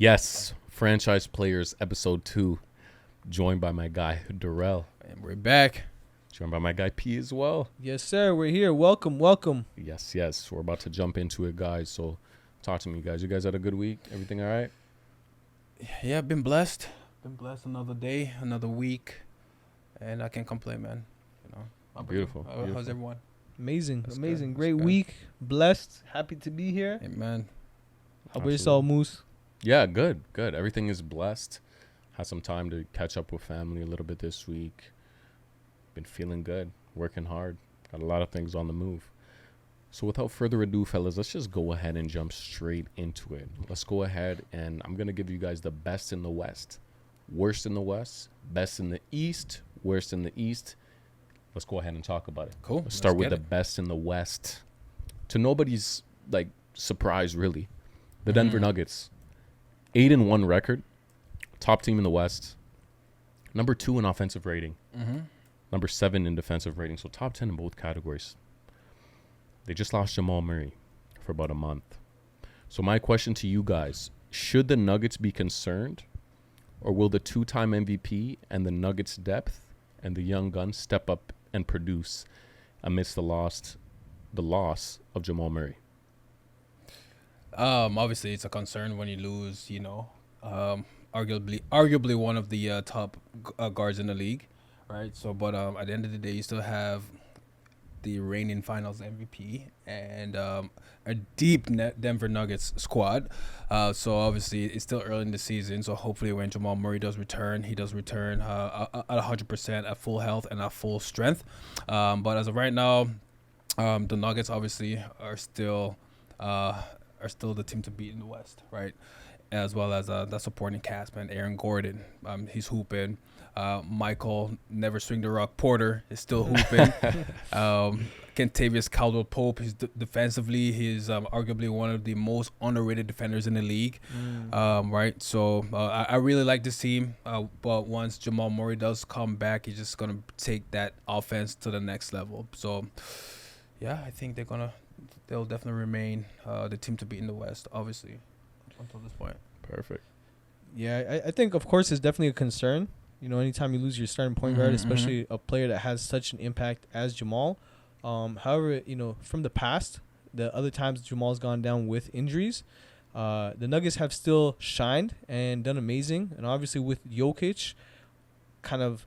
Yes, Franchise Players Episode 2, joined by my guy Durrell, And we're back. joined by my guy P as well. Yes, sir. We're here. Welcome. Yes, we're about to jump into it, guys. So talk to me, guys. You guys had a good week? Everything all right? Yeah, been blessed. Been blessed another day, another week, and I can't complain, man. You know, how about you? Beautiful, How's beautiful. everyone? Amazing. That's Amazing. good, Great that's good. week. Blessed. Happy to be here. Amen. How about yourself, Moose? Yeah, good. Everything is blessed. Had some time to catch up with family a little bit this week. Been feeling good, working hard. Got a lot of things on the move. So without further ado, fellas, let's just go ahead and jump straight into it. Let's go ahead and I'm going to give you guys the best in the West, worst in the West, best in the East, worst in the East. Let's go ahead and talk about it. Cool. Let's start with the best in the West. To nobody's surprise, really. The Denver Nuggets, 8-1 record, top team in the West, number 2 in offensive rating, number 7 in defensive rating, so top 10 in both categories. They just lost Jamal Murray for about a month. So my question to you guys, should the Nuggets be concerned, or will the two-time MVP and the Nuggets' depth and the young guns step up and produce amidst the loss of Jamal Murray? Obviously it's a concern when you lose, arguably one of the top guards in the league, right? So, but at the end of the day, you still have the reigning Finals MVP and a deep Denver Nuggets squad. So obviously it's still early in the season. So hopefully when Jamal Murray does return, he does return at 100% at full health and at full strength. But as of right now, the Nuggets obviously are still the team to beat in the West, right? As well as the supporting cast, man. Aaron Gordon, he's hooping. Michael Never Swing the Rock Porter is still hooping. Kentavious Caldwell-Pope, he's defensively, he's arguably one of the most underrated defenders in the league, right? So I really like this team, but once Jamal Murray does come back, he's just going to take that offense to the next level. So, yeah, I think they'll definitely remain the team to beat in the West, obviously, until this point. Perfect. Yeah, I think, of course, it's definitely a concern. You know, anytime you lose your starting point guard, especially a player that has such an impact as Jamal. However, from the past, the other times Jamal's gone down with injuries, the Nuggets have still shined and done amazing. And obviously with Jokic kind of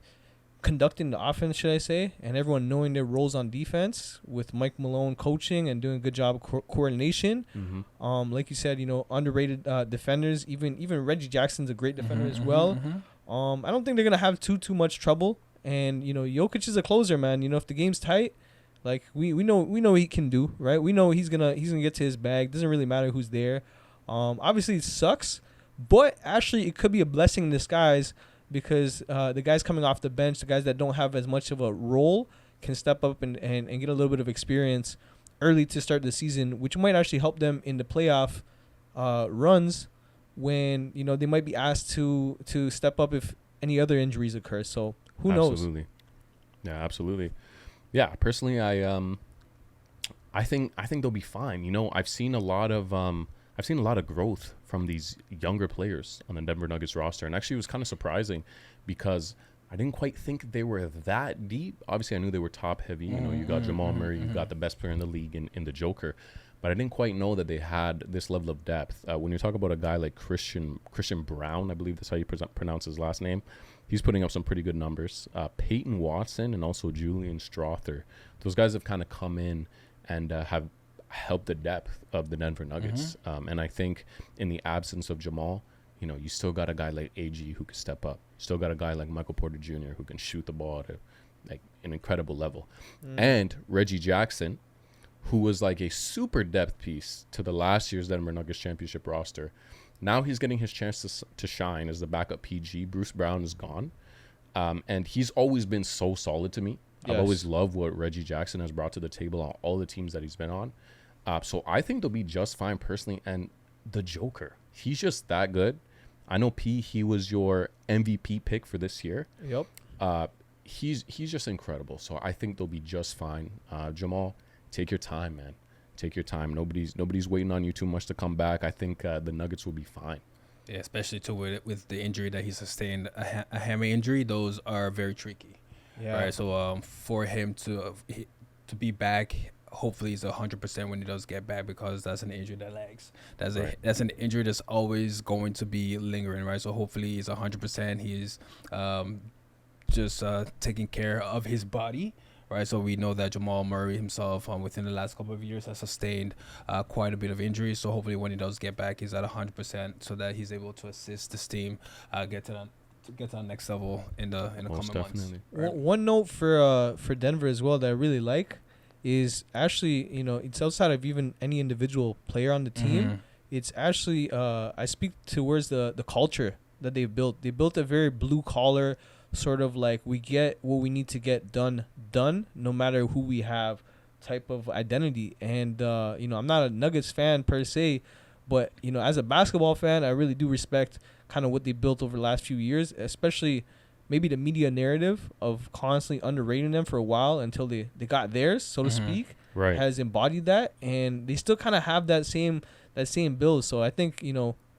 conducting the offense, should I say, and everyone knowing their roles on defense, with Mike Malone coaching and doing a good job of coordination. Like you said, underrated defenders. Even Reggie Jackson's a great defender as well. I don't think they're gonna have too much trouble. And Jokic is a closer, man. If the game's tight, like we know he can do, right? We know he's gonna get to his bag. Doesn't really matter who's there. Obviously it sucks, but actually it could be a blessing in disguise, because the guys coming off the bench, the guys that don't have as much of a role, can step up and get a little bit of experience early to start the season, which might actually help them in the playoff runs, when they might be asked to step up if any other injuries occur. So who knows? Absolutely. Yeah, absolutely. Yeah, personally, I think they'll be fine. I've seen a lot of growth from these younger players on the Denver Nuggets roster, and actually it was kind of surprising, because I didn't quite think they were that deep. Obviously, I knew they were top heavy. You got Jamal Murray, you got the best player in the league in the Joker, but I didn't quite know that they had this level of depth. When you talk about a guy like Christian Brown, I believe that's how you pronounce his last name, he's putting up some pretty good numbers. Peyton Watson and also Julian Strother, those guys have kind of come in and have helped the depth of the Denver Nuggets. And I think in the absence of Jamal, you still got a guy like AG who can step up. Still got a guy like Michael Porter Jr. who can shoot the ball at an incredible level. And Reggie Jackson, who was like a super depth piece to the last year's Denver Nuggets championship roster. Now he's getting his chance to shine as the backup PG. Bruce Brown is gone. And he's always been so solid to me. Yes. I've always loved what Reggie Jackson has brought to the table on all the teams that he's been on. So I think they'll be just fine personally. And the Joker, he's just that good. I know, P, he was your MVP pick for this year. Yep. He's just incredible. So I think they'll be just fine. Jamal, take your time, man. Take your time. Nobody's waiting on you too much to come back. I think the Nuggets will be fine. Yeah, especially with the injury that he sustained, a hammy injury. Those are very tricky. Yeah. Right. So for him to be back, hopefully he's 100% when he does get back, because that's an injury that lags. That's an injury that's always going to be lingering, right? So hopefully he's 100%. He's just taking care of his body, right? So we know that Jamal Murray himself, within the last couple of years, has sustained quite a bit of injuries. So hopefully when he does get back, he's at 100%, so that he's able to assist this team get to the next level in the Most coming definitely. months. Right. One note for Denver as well that I really like is actually, it's outside of even any individual player on the team. Mm-hmm. It's actually I speak towards the culture that they've built. They built a very blue collar sort of like, we get what we need to get done no matter who we have type of identity. And I'm not a Nuggets fan per se, but as a basketball fan, I really do respect kind of what they built over the last few years, especially maybe the media narrative of constantly underrating them for a while until they got theirs, so to speak, Right. has embodied that, and they still kind of have that same build. So I think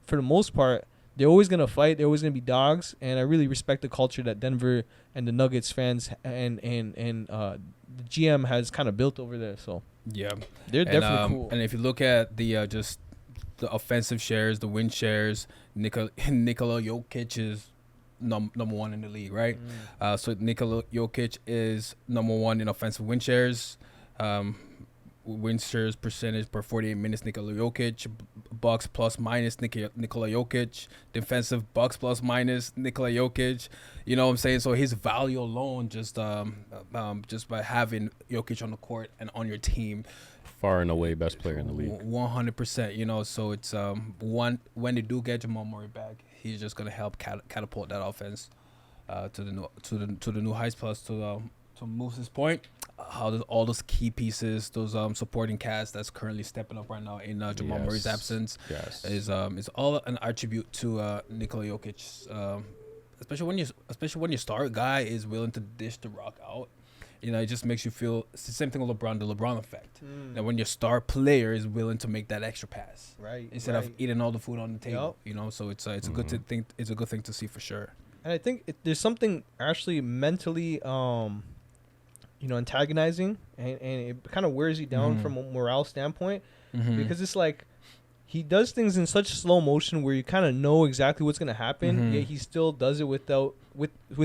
for the most part, they're always gonna fight. They're always gonna be dogs, and I really respect the culture that Denver and the Nuggets fans and the GM has kind of built over there. So Yeah, they're definitely cool. And if you look at the just the offensive shares, the win shares, Nikola Jokic is number one in the league, right? So Nikola Jokic is number one in offensive win shares. Win shares percentage per 48 minutes, Nikola Jokic. Bucks plus minus Nikola Jokic. Defensive Bucks plus minus Nikola Jokic. You know what I'm saying? So his value alone, just by having Jokic on the court and on your team, Far and away best player in the league. 100%. So it's when they do get Jamal Murray back, he's just gonna help catapult that offense to the new heights. Plus to Moose's point, how does all those key pieces, those supporting cast that's currently stepping up right now in Jamal Murray's absence, is all an attribute to Nikola Jokic. Especially when your star guy is willing to dish the rock out. It just makes you feel, it's the same thing with LeBron, the LeBron effect. That when your star player is willing to make that extra pass, Right. instead of eating all the food on the table. Yep. So it's a good thing. It's a good thing to see for sure. And I think there's something actually mentally, antagonizing, and it kind of wears you down from a morale standpoint, because it's like he does things in such slow motion where you kind of know exactly what's gonna happen, yet he still does it with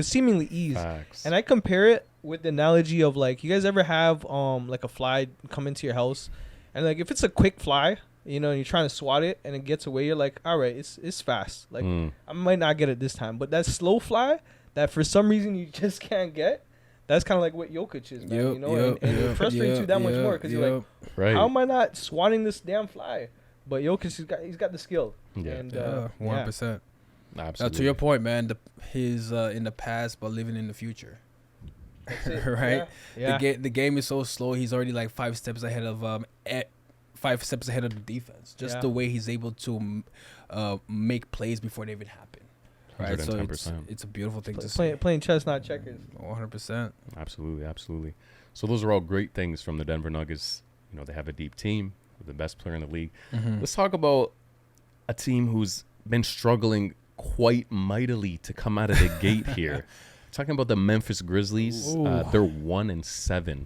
seemingly ease. Facts. And I compare it with the analogy of, like, you guys ever have like a fly come into your house, and like if it's a quick fly, and you're trying to swat it and it gets away, you're like, all right, it's fast. Like I might not get it this time, but that slow fly that for some reason you just can't get, that's kind of like what Jokic is, man. And it frustrates you that much more because you're like, right. How am I not swatting this damn fly? But Jokic, he's got the skill. Yeah. And, 100%. Absolutely. To your point, man, he's in the past but living in the future. Right? Yeah. The game is so slow. He's already like 5 steps ahead of the defense. Just the way he's able to make plays before they even happen. Right, so it's a beautiful thing to see. Playing chess, not checkers. 100%. Absolutely. So those are all great things from the Denver Nuggets. They have a deep team with the best player in the league. Let's talk about a team who's been struggling quite mightily to come out of the gate here. Talking about the Memphis Grizzlies. They're 1-7.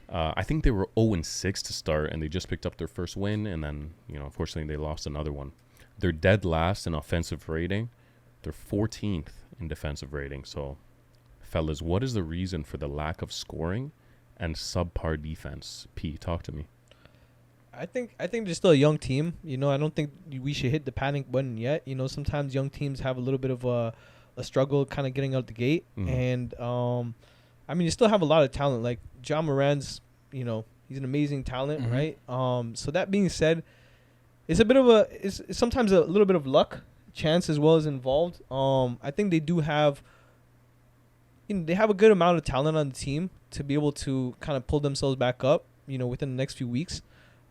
I think they were 0-6 to start, and they just picked up their first win, and then unfortunately they lost another one. They're dead last in offensive rating. They're 14th in defensive rating. So, fellas, what is the reason for the lack of scoring and subpar defense? P, talk to me. I think they're still a young team. I don't think we should hit the panic button yet. Sometimes young teams have a little bit of a struggle kind of getting out the gate. And, you still have a lot of talent. Like, Ja Morant's, he's an amazing talent, right? So that being said, it's a bit of it's sometimes a little bit of luck, chance as well as involved. I think they do have, they have a good amount of talent on the team to be able to kind of pull themselves back up, within the next few weeks.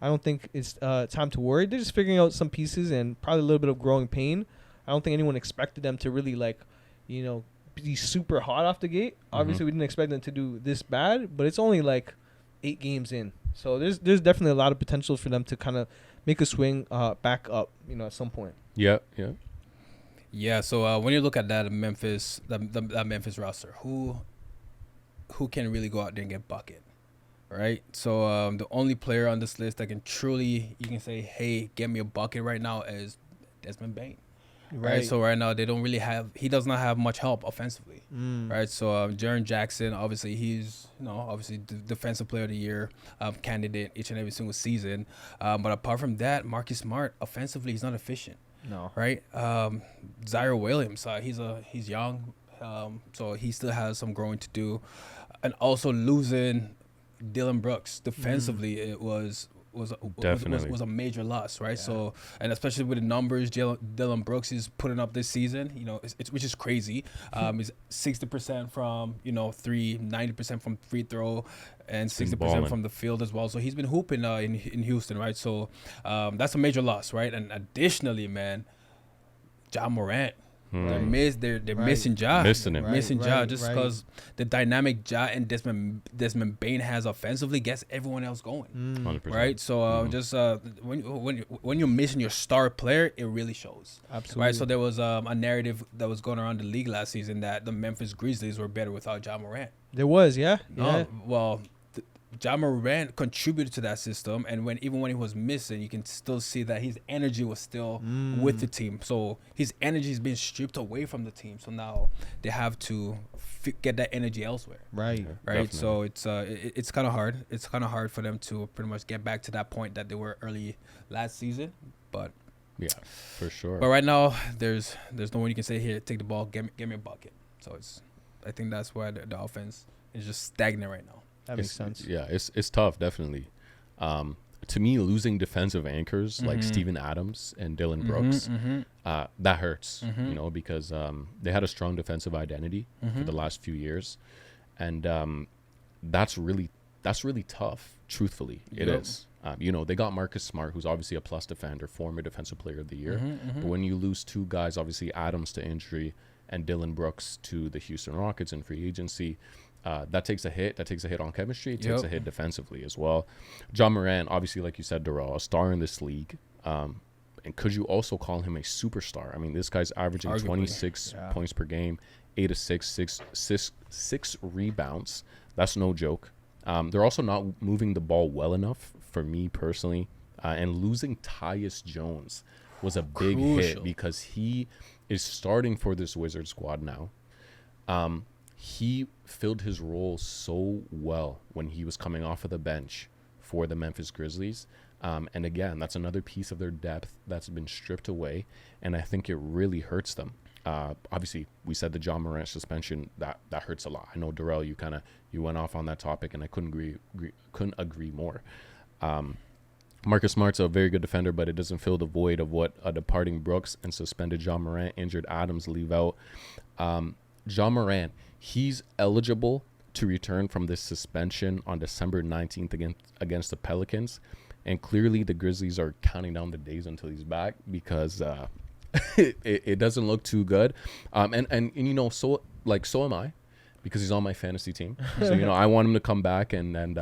I don't think it's time to worry. They're just figuring out some pieces and probably a little bit of growing pain. I don't think anyone expected them to really be super hot off the gate. Obviously, we didn't expect them to do this bad, but it's only like 8 games in. So there's definitely a lot of potential for them to kind of make a swing back up, at some point. Yeah. Yeah. So when you look at that Memphis, that Memphis roster, who can really go out there and get bucket, right? So the only player on this list that can truly, you can say, hey, get me a bucket right now is Desmond Bain. Right. So right now he does not have much help offensively. Right. So Jaren Jackson, obviously he's obviously the defensive player of the year candidate each and every single season. But apart from that, Marcus Smart offensively he's not efficient. No. Right. Zaire Williams, he's young, so he still has some growing to do, and also losing Dylan Brooks defensively it was a major loss, right? Yeah. So, and especially with the numbers Dylan Brooks is putting up this season, which is crazy. Is 60% from three, 90% from free throw, and 60% from the field as well. So he's been hooping in Houston, right? So that's a major loss, right? And additionally, man, Ja Morant. They're missing Ja. Missing him. Missing Ja just because the dynamic Ja and Desmond Bain has offensively gets everyone else going. 100%. Right? So just when you're missing your star player, it really shows. Absolutely. Right? So there was a narrative that was going around the league last season that the Memphis Grizzlies were better without Ja Morant. There was, yeah. No, yeah. Well, Ja Morant contributed to that system, and even when he was missing, you can still see that his energy was still with the team. So his energy is being stripped away from the team. So now they have to get that energy elsewhere. Right. Right. Definitely. So it's kind of hard. It's kind of hard for them to pretty much get back to that point that they were early last season. But yeah, for sure. But right now, there's no one you can say here, take the ball, get me a bucket. So I think that's why the offense is just stagnant right now. That makes sense. Yeah, it's tough, definitely. To me, losing defensive anchors like Steven Adams and Dylan Brooks, that hurts, because they had a strong defensive identity for the last few years, and that's really tough. Truthfully, it is. They got Marcus Smart, who's obviously a plus defender, former defensive player of the year. But when you lose two guys, obviously Adams to injury and Dylan Brooks to the Houston Rockets in free agency, that takes a hit. That takes a hit on chemistry. It takes a hit defensively as well. Ja Morant, obviously, like you said, Durrell, a star in this league. And could you also call him a superstar? I mean, this guy's averaging Arguably. 26 points per game, 8 assists, six rebounds. That's no joke. They're also not moving the ball well enough for me personally. And losing Tyus Jones was a big hit because he is starting for this Wizard squad now. He filled his role so well when he was coming off of the bench for the Memphis Grizzlies. And again, that's another piece of their depth that's been stripped away. And I think it really hurts them. Obviously, we said the Ja Morant suspension, that hurts a lot. I know, Durrell, you went off on that topic, and I couldn't agree more. Marcus Smart's a very good defender, but it doesn't fill the void of what a departing Brooks and suspended Ja Morant, injured Adams leave out. Ja Morant, he's eligible to return from this suspension on December 19th against the Pelicans. And clearly the Grizzlies are counting down the days until he's back because it doesn't look too good. And so am I, because he's on my fantasy team. So, I want him to come back and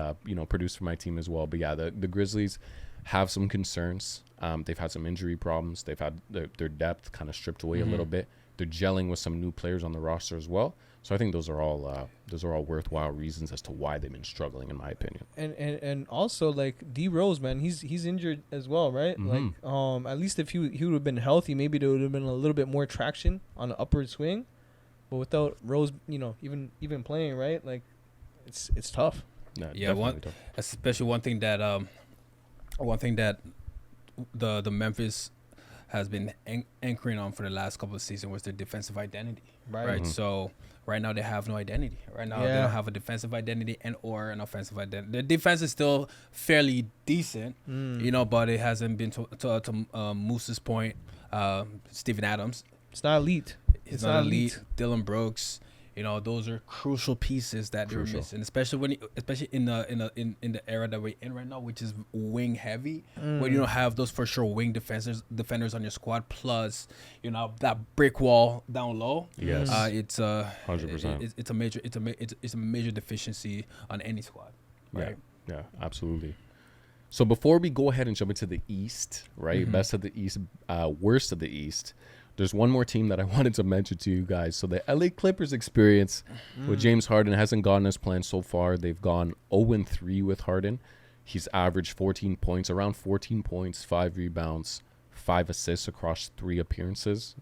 produce for my team as well. But yeah, the Grizzlies have some concerns. They've had some injury problems. They've had their depth kind of stripped away a little bit. They're gelling with some new players on the roster as well. So I think those are all worthwhile reasons as to why they've been struggling, in my opinion. And also, like, D Rose, man, he's injured as well, right? Like, at least if he would have been healthy, maybe there would have been a little bit more traction on the upward swing. But without Rose, even playing, right? Like, it's tough. Yeah, tough. Especially one thing that the Memphis has been anchoring on for the last couple of seasons was their defensive identity, right? So right now they have no identity. Right now they don't have a defensive identity or an offensive identity. Their defense is still fairly decent, but it hasn't been to Moose's point. Steven Adams, it's not elite. It's not elite. Dylan Brooks, those are crucial pieces that they're missing, especially in the era that we're in right now, which is wing heavy, where you don't have those for sure wing defenders on your squad, plus that brick wall down low. Yes, it's 100%. It's a major deficiency on any squad. Right? Yeah, absolutely. So before we go ahead and jump into the East, right? Best of the East, worst of the East. There's one more team that I wanted to mention to you guys. So the LA Clippers experience with James Harden hasn't gone as planned so far. They've gone 0-3 with Harden. He's averaged 14 points, around 14 points, 5 rebounds, 5 assists across 3 appearances.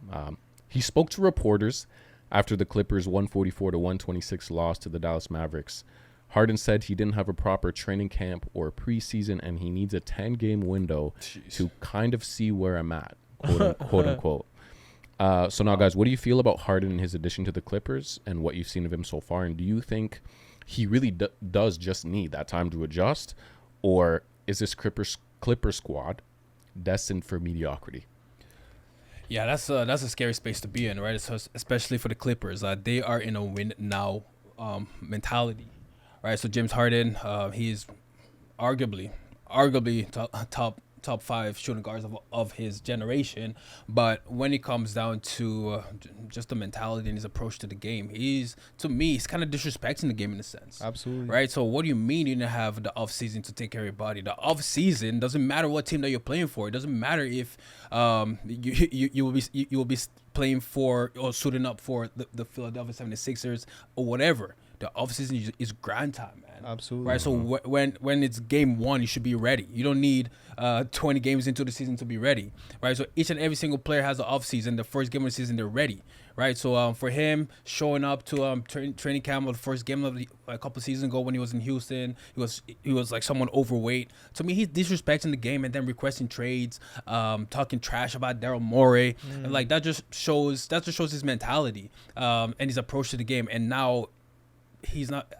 He spoke to reporters after the Clippers' 144-126 loss to the Dallas Mavericks. Harden said he didn't have a proper training camp or preseason, and he needs a 10-game window to kind of see where I'm at, quote unquote. So now, guys, what do you feel about Harden and his addition to the Clippers and what you've seen of him so far? And do you think he really does just need that time to adjust, or is this Clipper squad destined for mediocrity? Yeah, that's a scary space to be in, right? Especially for the Clippers. They are in a win now mentality, right? So James Harden, he's arguably top 5 shooting guards of his generation, but when it comes down to just the mentality and his approach to the game, he's kind of disrespecting the game in a sense. Absolutely. Right? So what do you mean you didn't have the off season to take care of your body? The off season doesn't matter what team that you're playing for. It doesn't matter if you will be playing for or suiting up for the Philadelphia 76ers or whatever. The offseason is grind time, man. Absolutely. Right. So when it's game 1, you should be ready. You don't need 20 games into the season to be ready. Right. So each and every single player has an offseason. The first game of the season, they're ready. Right. So for him showing up to training camp the first game of a couple of seasons ago when he was in Houston, he was like someone overweight. To me, he's disrespecting the game and then requesting trades, talking trash about Daryl Morey. And like that just shows his mentality and his approach to the game. And now he's not.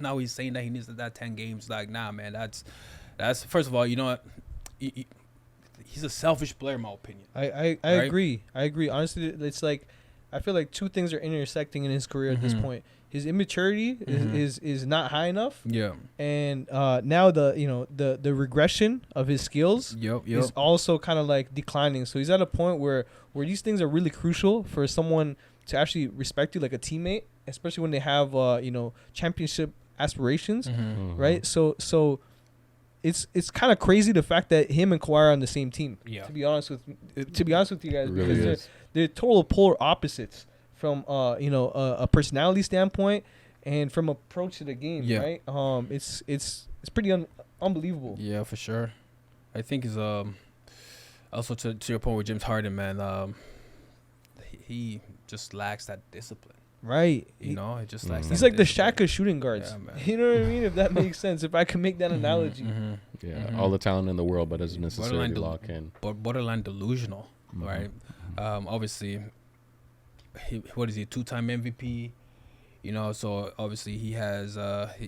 Now he's saying that he needs that 10 games. Like, nah, man. That's first of all, you know what? He's a selfish player, in my opinion. I Right? agree. Honestly, it's like I feel like 2 things are intersecting in his career at this point. His immaturity is not high enough. Yeah. And now the regression of his skills is also kind of like declining. So he's at a point where these things are really crucial for someone to actually respect you like a teammate, especially when they have championship aspirations, right? So it's kind of crazy the fact that him and Kawhi are on the same team. Yeah. To be honest with you guys, Really because they're total polar opposites from a personality standpoint and from approach to the game, right? It's pretty unbelievable. Yeah, for sure. I think is also to your point with James Harden, man. He just lacks that discipline. Right. You know, it just lacks. He's that like the discipline. Shaq of shooting guards. Yeah, man. You know what I mean? If that makes sense. If I can make that analogy. All the talent in the world, but doesn't necessarily lock in. But borderline delusional, right? Obviously, what is he? 2-time MVP. You know, so obviously he has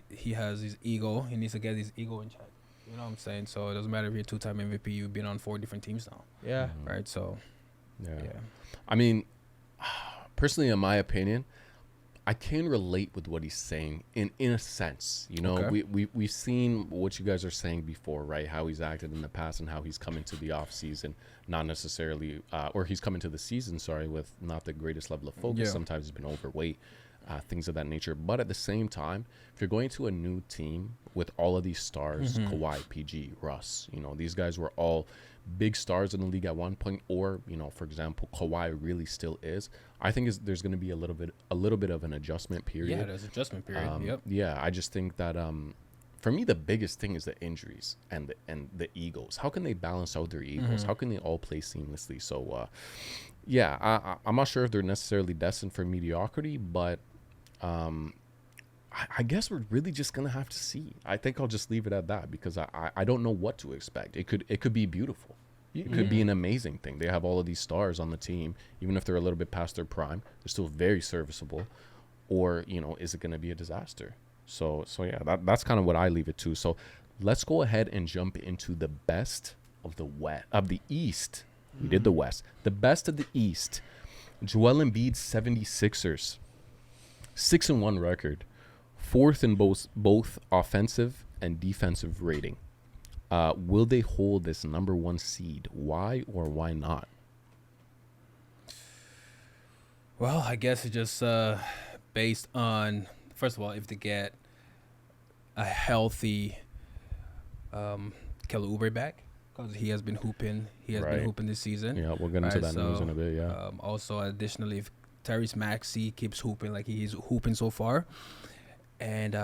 his ego. He needs to get his ego in check. You know what I'm saying? So it doesn't matter if you're 2-time MVP. You've been on 4 different teams now. Yeah. Right. So. Yeah. I mean, personally, in my opinion, I can relate with what he's saying in a sense. You know, Okay. we've seen what you guys are saying before, right? How he's acted in the past and how he's come into the off season, not necessarily, or he's come into the season, sorry, with not the greatest level of focus. Yeah. Sometimes he's been overweight, things of that nature. But at the same time, if you're going to a new team with all of these stars, Kawhi, PG, Russ, you know, these guys were all big stars in the league at one point, or, you know, for example, Kawhi really still is. I think there's going to be a little bit of an adjustment period. Yeah, there's an adjustment period. Yeah, I just think that for me the biggest thing is the injuries and the egos. How can they balance out their egos? How can they all play seamlessly? So I'm not sure if they're necessarily destined for mediocrity, but I guess we're really just gonna have to see. I think I'll just leave it at that because I don't know what to expect. It could be beautiful. It could be an amazing thing. They have all of these stars on the team, even if they're a little bit past their prime. They're still very serviceable. Or, you know, is it going to be a disaster? So yeah, that's kind of what I leave it to. So let's go ahead and jump into the best of the East. We did the West. The best of the East. Joel Embiid's 76ers. 6-1 record. 4th in both offensive and defensive rating. Will they hold this number 1 seed? Why or why not? Well, I guess it's just based on, first of all, if they get a healthy Kelly Oubre back because he has been hooping. He has Right. been hooping this season. Yeah, we'll get into Right, that news so, in a bit. Yeah. Also, additionally, if Tyrese Maxey keeps hooping like he's hooping so far, and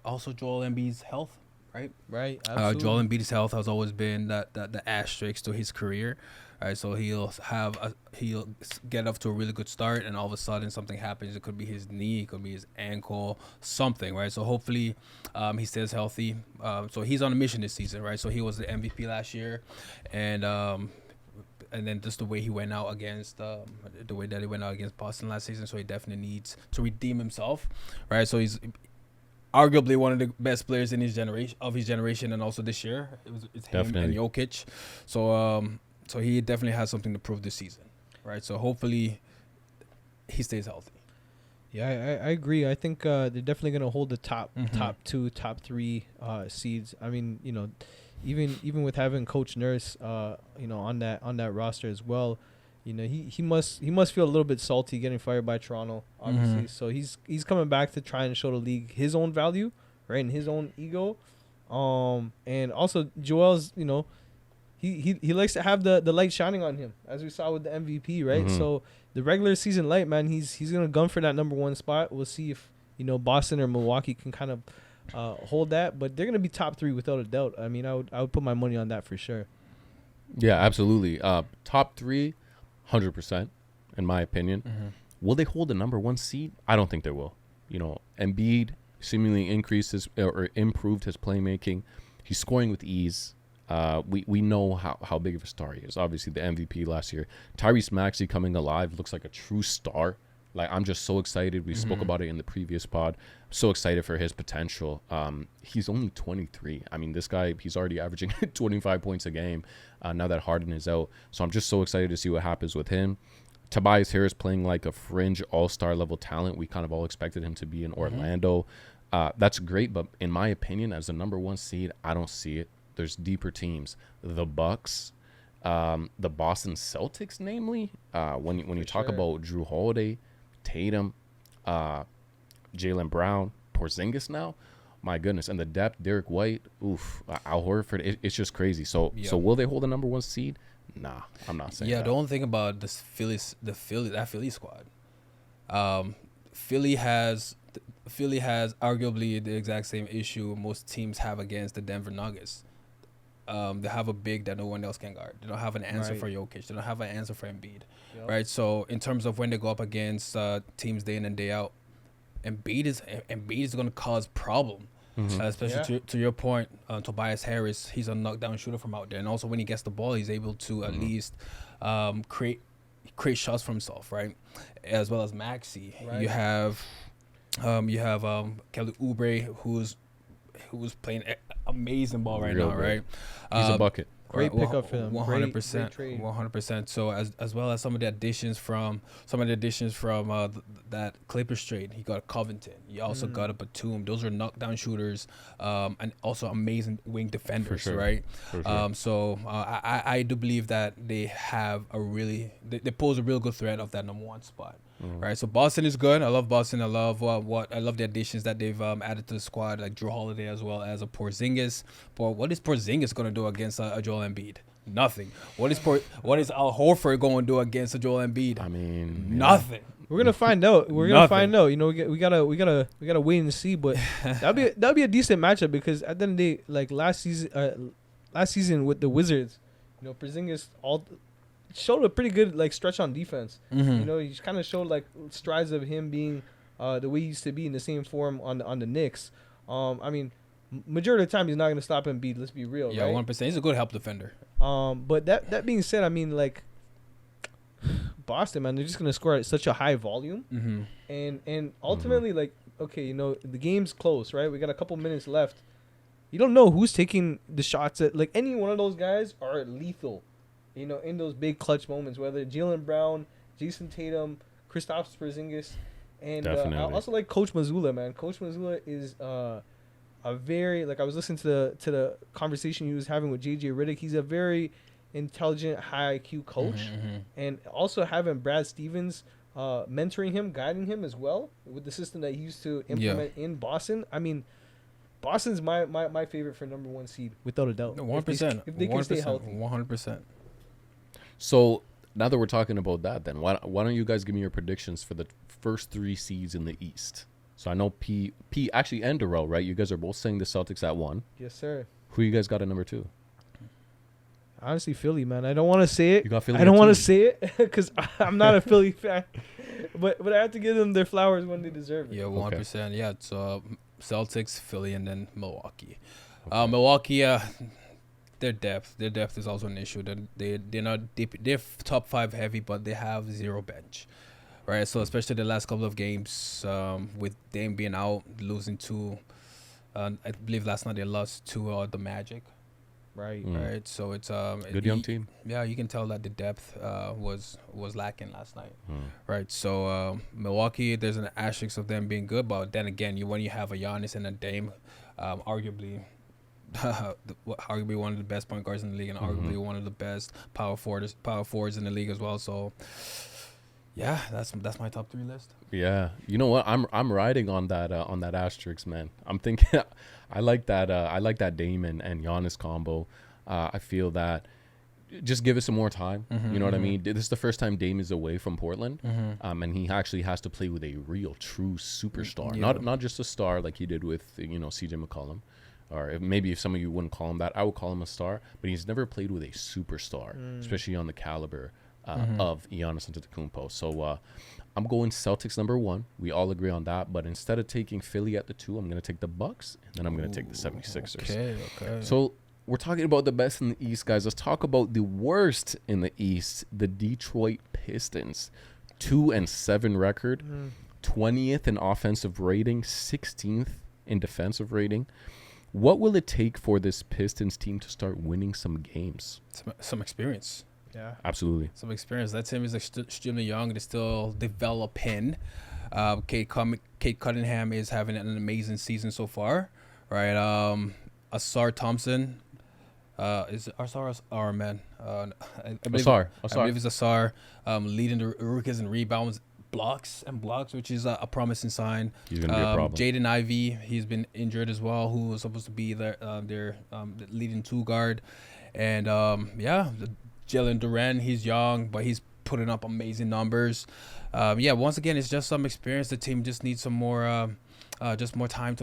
also Joel Embiid's health, right? Right. Absolutely. Joel Embiid's health has always been the asterisk to his career. Right, so he'll get off to a really good start, and all of a sudden something happens. It could be his knee, it could be his ankle, something, right? So hopefully he stays healthy. So he's on a mission this season, right? So he was the MVP last year, and then just the way he went out against Boston last season. So he definitely needs to redeem himself, right? So he's arguably one of the best players in his generation, and also this year it's him and Jokic. So he definitely has something to prove this season, right? So hopefully he stays healthy. Yeah, I agree. I think they're definitely going to hold the top 2, top 3 seeds. I mean, even with having Coach Nurse, on that roster as well, he must feel a little bit salty getting fired by Toronto, obviously. So he's coming back to try and show the league his own value, right, and his own ego. And also Joel's, he likes to have the light shining on him, as we saw with the MVP, right? Mm-hmm. So the regular season light, man, he's gonna gun for that number 1 spot. We'll see if Boston or Milwaukee can kind of hold that, but they're gonna be top 3 without a doubt. I mean, I would put my money on that for sure. Yeah, absolutely. Top 3, 100%, in my opinion. Mm-hmm. Will they hold the number 1 seed? I don't think they will. Embiid seemingly improved his playmaking. He's scoring with ease. We know how big of a star he is. Obviously, the MVP last year. Tyrese Maxey coming alive looks like a true star. Like, I'm just so excited. We spoke about it in the previous pod. I'm so excited for his potential. He's only 23. I mean, this guy, he's already averaging 25 points a game now that Harden is out. So I'm just so excited to see what happens with him. Tobias Harris playing like a fringe all-star level talent. We kind of all expected him to be in Orlando. That's great, but in my opinion, as the number 1 seed, I don't see it. There's deeper teams. The Bucks, the Boston Celtics, namely. When you talk about Drew Holiday, Tatum, Jaylen Brown, Porzingis now, my goodness, and the depth, Derek White, Al Horford, it's just crazy. So will they hold the number 1 seed? Nah, I'm not saying. Yeah, that. the only thing about that Philly squad, Philly has arguably the exact same issue most teams have against the Denver Nuggets. They have a big that no one else can guard. They don't have an answer for Jokic. They don't have an answer for Embiid, right? So in terms of when they go up against teams day in and day out, Embiid is going to cause problem, especially to your point. Tobias Harris, he's a knockdown shooter from out there, and also when he gets the ball, he's able to at least create shots for himself, right? As well as Maxey. Right. You have Kelly Oubre, who's playing amazing ball right now, right? He's a bucket. Great pickup for them. 100%. 100%. So as well as some of the additions from that Clippers trade, he got Covington. He also got a Batum. Those are knockdown shooters, and also amazing wing defenders, right? For sure. So I do believe that they have they pose a real good threat of that number 1 spot. Right, so Boston is good. I love Boston. I love I love the additions that they've added to the squad, like Drew Holiday as well as a Porzingis. But what is Porzingis going to do against a Joel Embiid? Nothing. What is Al Horford going to do against a Joel Embiid? I mean, nothing. We're gonna find out. We're gonna find out. We gotta wait and see. But that'll be a decent matchup, because at the end of the day, like last season with the Wizards, Porzingis showed a pretty good stretch on defense. He just kind of showed strides of him being the way he used to be in the same form on the Knicks. I mean, majority of the time he's not gonna stop Embiid. Let's be real. Yeah, 1%. He's a good help defender. But that being said, I mean, Boston, man, they're just gonna score at such a high volume, and ultimately, the game's close, right? We got a couple minutes left. You don't know who's taking the shots at any one of those guys are lethal. In those big clutch moments, whether Jaylen Brown, Jason Tatum, Kristaps Porzingis, and I also like Coach Mazzulla, man. Coach Mazzulla is a very I was listening to the conversation he was having with JJ Redick. He's a very intelligent, high IQ coach, and also having Brad Stevens mentoring him, guiding him as well with the system that he used to implement in Boston. I mean, Boston's my favorite for number 1 seed without a doubt. 1%. If they can stay healthy. 100%. So now that we're talking about that, then why don't you guys give me your predictions for the first 3 seeds in the East? So I know P actually and Durrell, right? You guys are both saying the Celtics at 1. Yes, sir. Who you guys got at number 2? Honestly, Philly, man. I don't want to say it. You got Philly I don't at want 2? to say it because I'm not a Philly fan. But I have to give them their flowers when they deserve it. Yeah, 100%. Yeah, it's Celtics, Philly, and then Milwaukee. Okay. Milwaukee, their depth is also an issue. They're not deep. They're top 5 heavy, but they have 0 bench, right? So especially the last couple of games, with Dame being out, losing to, I believe last night they lost to the Magic. Right. Right, so it's Good young team. Yeah, you can tell that the depth was lacking last night. Right, so Milwaukee, there's an asterisk of them being good, but then again, when you have a Giannis and a Dame, arguably one of the best point guards in the league, and arguably one of the best power forwards in the league as well. So yeah, that's my top 3 list. Yeah, you know what? I'm riding on that asterisk, man. I'm thinking, I like that Dame and Giannis combo. I feel that just give it some more time. You know what I mean? This is the first time Dame is away from Portland, and he actually has to play with a real, true superstar, not just a star like he did with CJ McCollum, or maybe if some of you wouldn't call him that, I would call him a star. But he's never played with a superstar, especially on the caliber of Giannis Antetokounmpo. So I'm going Celtics number 1. We all agree on that. But instead of taking Philly at the 2, I'm going to take the Bucks, and then I'm going to take the 76ers. Okay. So we're talking about the best in the East, guys. Let's talk about the worst in the East, the Detroit Pistons. 2-7 record, 20th in offensive rating, 16th in defensive rating. What will it take for this Pistons team to start winning some games? Some experience. Yeah, absolutely. Some experience. That team is extremely young. They're still developing. Kate Cunningham is having an amazing season so far, right? Asar Thompson, is it Asar, man? I believe it's Asar, leading the rookies in rebounds, blocks, which is a promising sign. He's gonna be a problem. Jaden Ivey, he's been injured as well, who was supposed to be their leading 2 guard, and Jalen Duren, he's young, but he's putting up amazing numbers. Once again, it's just some experience. The team just needs some more, just more time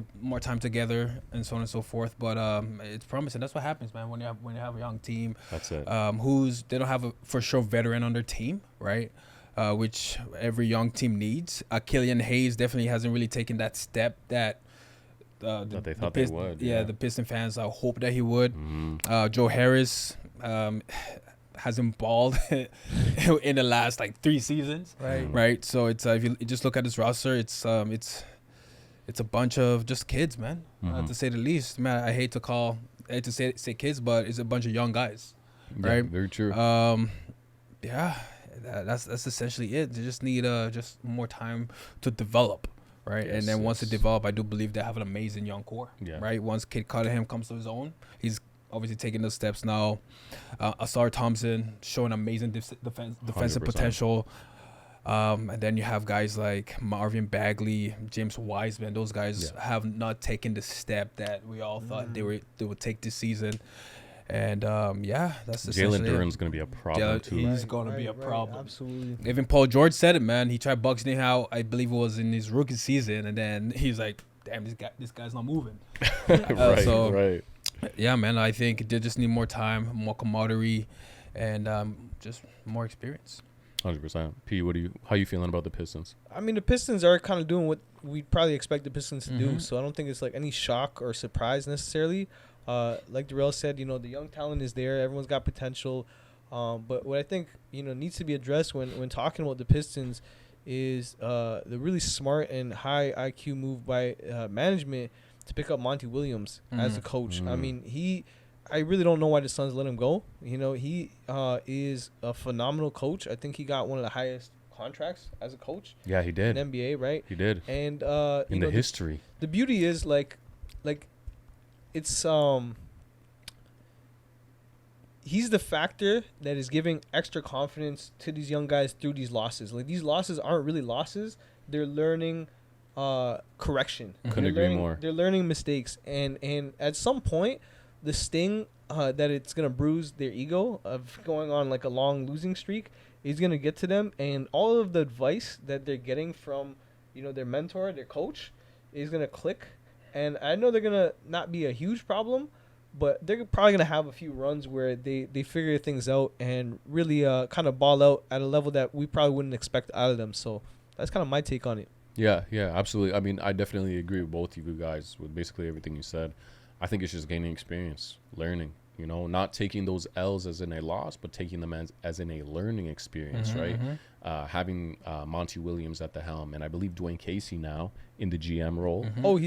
together, and so on and so forth. But it's promising. That's what happens, man. When you have a young team, that's it. They don't have a for sure veteran on their team, right? Which every young team needs. Killian Hayes definitely hasn't really taken that step that they thought they would. Yeah, the Piston fans hope that he would. Joe Harris hasn't balled in the last 3 seasons, right? So it's if you just look at this roster, it's a bunch of just kids, man, to say the least. Man, I hate to say kids, but it's a bunch of young guys, right? Very true. That's essentially it. They just need just more time to develop, right? And then once they develop, I do believe they have an amazing young core, right? Once Kate Cunningham comes to his own, he's obviously taking those steps now. Asar Thompson showing amazing defensive potential. And then you have guys like Marvin Bagley, James Wiseman. Those guys have not taken the step that we all thought they would take this season. And that's Jalen Duren's going to be a problem too. He's going to be a problem. Absolutely. Even Paul George said it, man. He tried boxing him out, I believe it was in his rookie season, and then he's like, damn, this guy's not moving. Right. Yeah, man, I think they just need more time, more camaraderie, and just more experience. 100%. P, how you feeling about the Pistons? I mean, the Pistons are kind of doing what we probably expect the Pistons to do, so I don't think it's any shock or surprise necessarily. Like Durrell said, the young talent is there. Everyone's got potential. But what I think, needs to be addressed when talking about the Pistons is the really smart and high IQ move by management to pick up Monty Williams as a coach. I mean, I really don't know why the Suns let him go. He is a phenomenal coach. I think he got one of the highest contracts as a coach. Yeah, he did. In NBA, right? He did. And in the history. The beauty is it's he's the factor that is giving extra confidence to these young guys through these losses. These losses aren't really losses. They're learning correction. Couldn't agree more. They're learning mistakes, and at some point, the sting that it's gonna bruise their ego of going on like a long losing streak is gonna get to them, and all of the advice that they're getting from their mentor, their coach, is gonna click. And I know they're gonna not be a huge problem, but they're probably gonna have a few runs where they figure things out and really kind of ball out at a level that we probably wouldn't expect out of them. So that's kind of my take on it. Yeah, absolutely. I mean, I definitely agree with both of you guys with basically everything you said. I think it's just gaining experience, learning, not taking those L's as in a loss, but taking them as in a learning experience, right? Having Monty Williams at the helm, and I believe Dwayne Casey now in the GM role. Oh,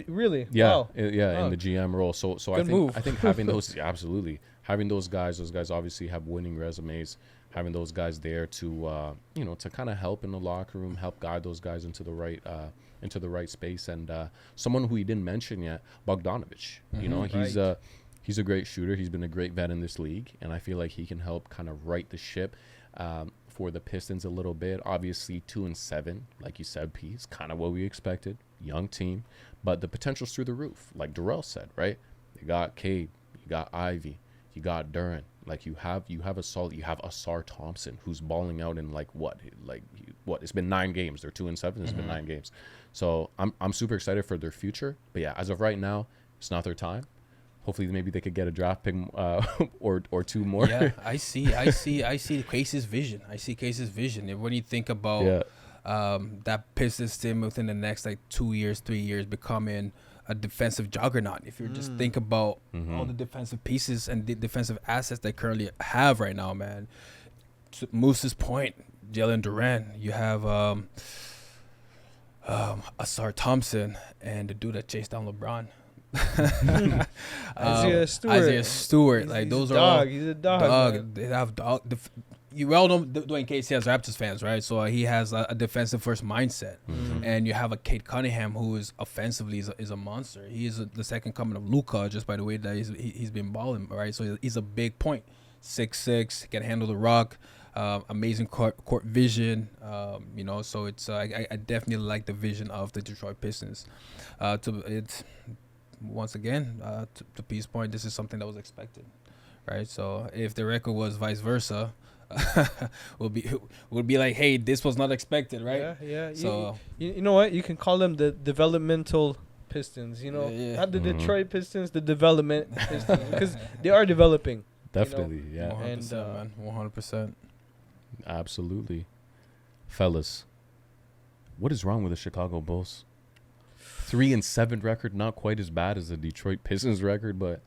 really? Yeah, Wow. In the GM role. So I think having those, absolutely, having those guys obviously have winning resumes. Having those guys there to to kind of help in the locker room, help guide those guys into the right space, and someone who he didn't mention yet, Bogdanovic. He's a great shooter. He's been a great vet in this league, and I feel like he can help kind of right the ship for the Pistons a little bit. Obviously, 2-7, like you said, P, is kind of what we expected. Young team, but the potential's through the roof, like Durrell said, right? You got Cade, you got Ivy, you got Duran. Like you have Asar Thompson, who's balling out in what? It's been 9 games. They're 2-7. It's been 9 games. So I'm super excited for their future. But yeah, as of right now, it's not their time. Hopefully, maybe they could get a draft pick or 2 more. Yeah, I see Casey's vision. I see Casey's vision. And when you think about that Pistons team within the next 2 years, 3 years becoming a defensive juggernaut. If you just think about all the defensive pieces and the defensive assets they currently have right now, man. To Moose's point, Jalen Duran, you have Asar Thompson and the dude that chased down LeBron. Isaiah Stewart. Those are all. He's a dog. They have dog. You all know Dwayne Casey has Raptors fans, right? So he has a defensive first mindset, and you have a Kate Cunningham who is offensively is a monster. He is the second coming of Luka, just by the way that he's been balling, right? So he's a big point, 6'6", can handle the rock, amazing court vision, So it's I definitely like the vision of the Detroit Pistons. Once again, to P's point, this is something that was expected, right? So if the record was vice versa. would be like, hey, this was not expected, right? Yeah. So you know what? You can call them the developmental Pistons. Not the Detroit Pistons, the development Pistons, because they are developing. Definitely, yeah. 100%, man, 100%. Absolutely, fellas. What is wrong with the Chicago Bulls? 3-7 record, not quite as bad as the Detroit Pistons record, but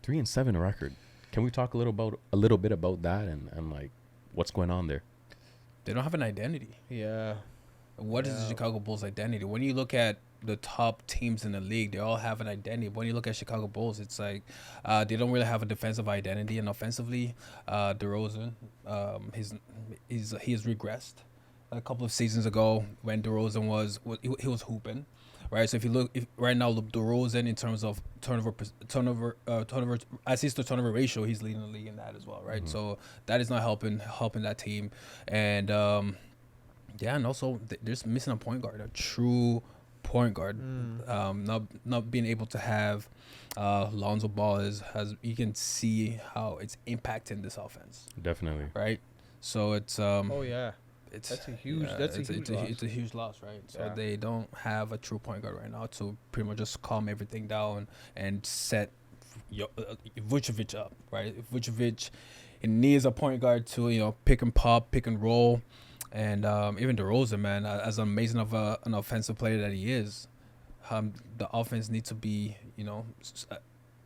3-7 record. Can we talk a little bit about that and what's going on there? They don't have an identity. Yeah. What is the Chicago Bulls' identity? When you look at the top teams in the league, they all have an identity. When you look at Chicago Bulls, it's like they don't really have a defensive identity, and offensively, DeRozan, he has regressed. A couple of seasons ago, when DeRozan he was hooping. Right, so if right now DeRozan in terms of turnover assist to turnover ratio, he's leading the league in that as well, right? So that is not helping that team, and and also they're missing a point guard, a true point guard. Not being able to have Lonzo Ball has you can see how it's impacting this offense. Definitely, right? So it's That's a huge loss. It's a huge loss, right? So they don't have a true point guard right now to pretty much just calm everything down and set Vucevic up, right? Vucevic, he needs a point guard to pick and pop, pick and roll, and even DeRozan, man, as amazing of an offensive player that he is, the offense needs to be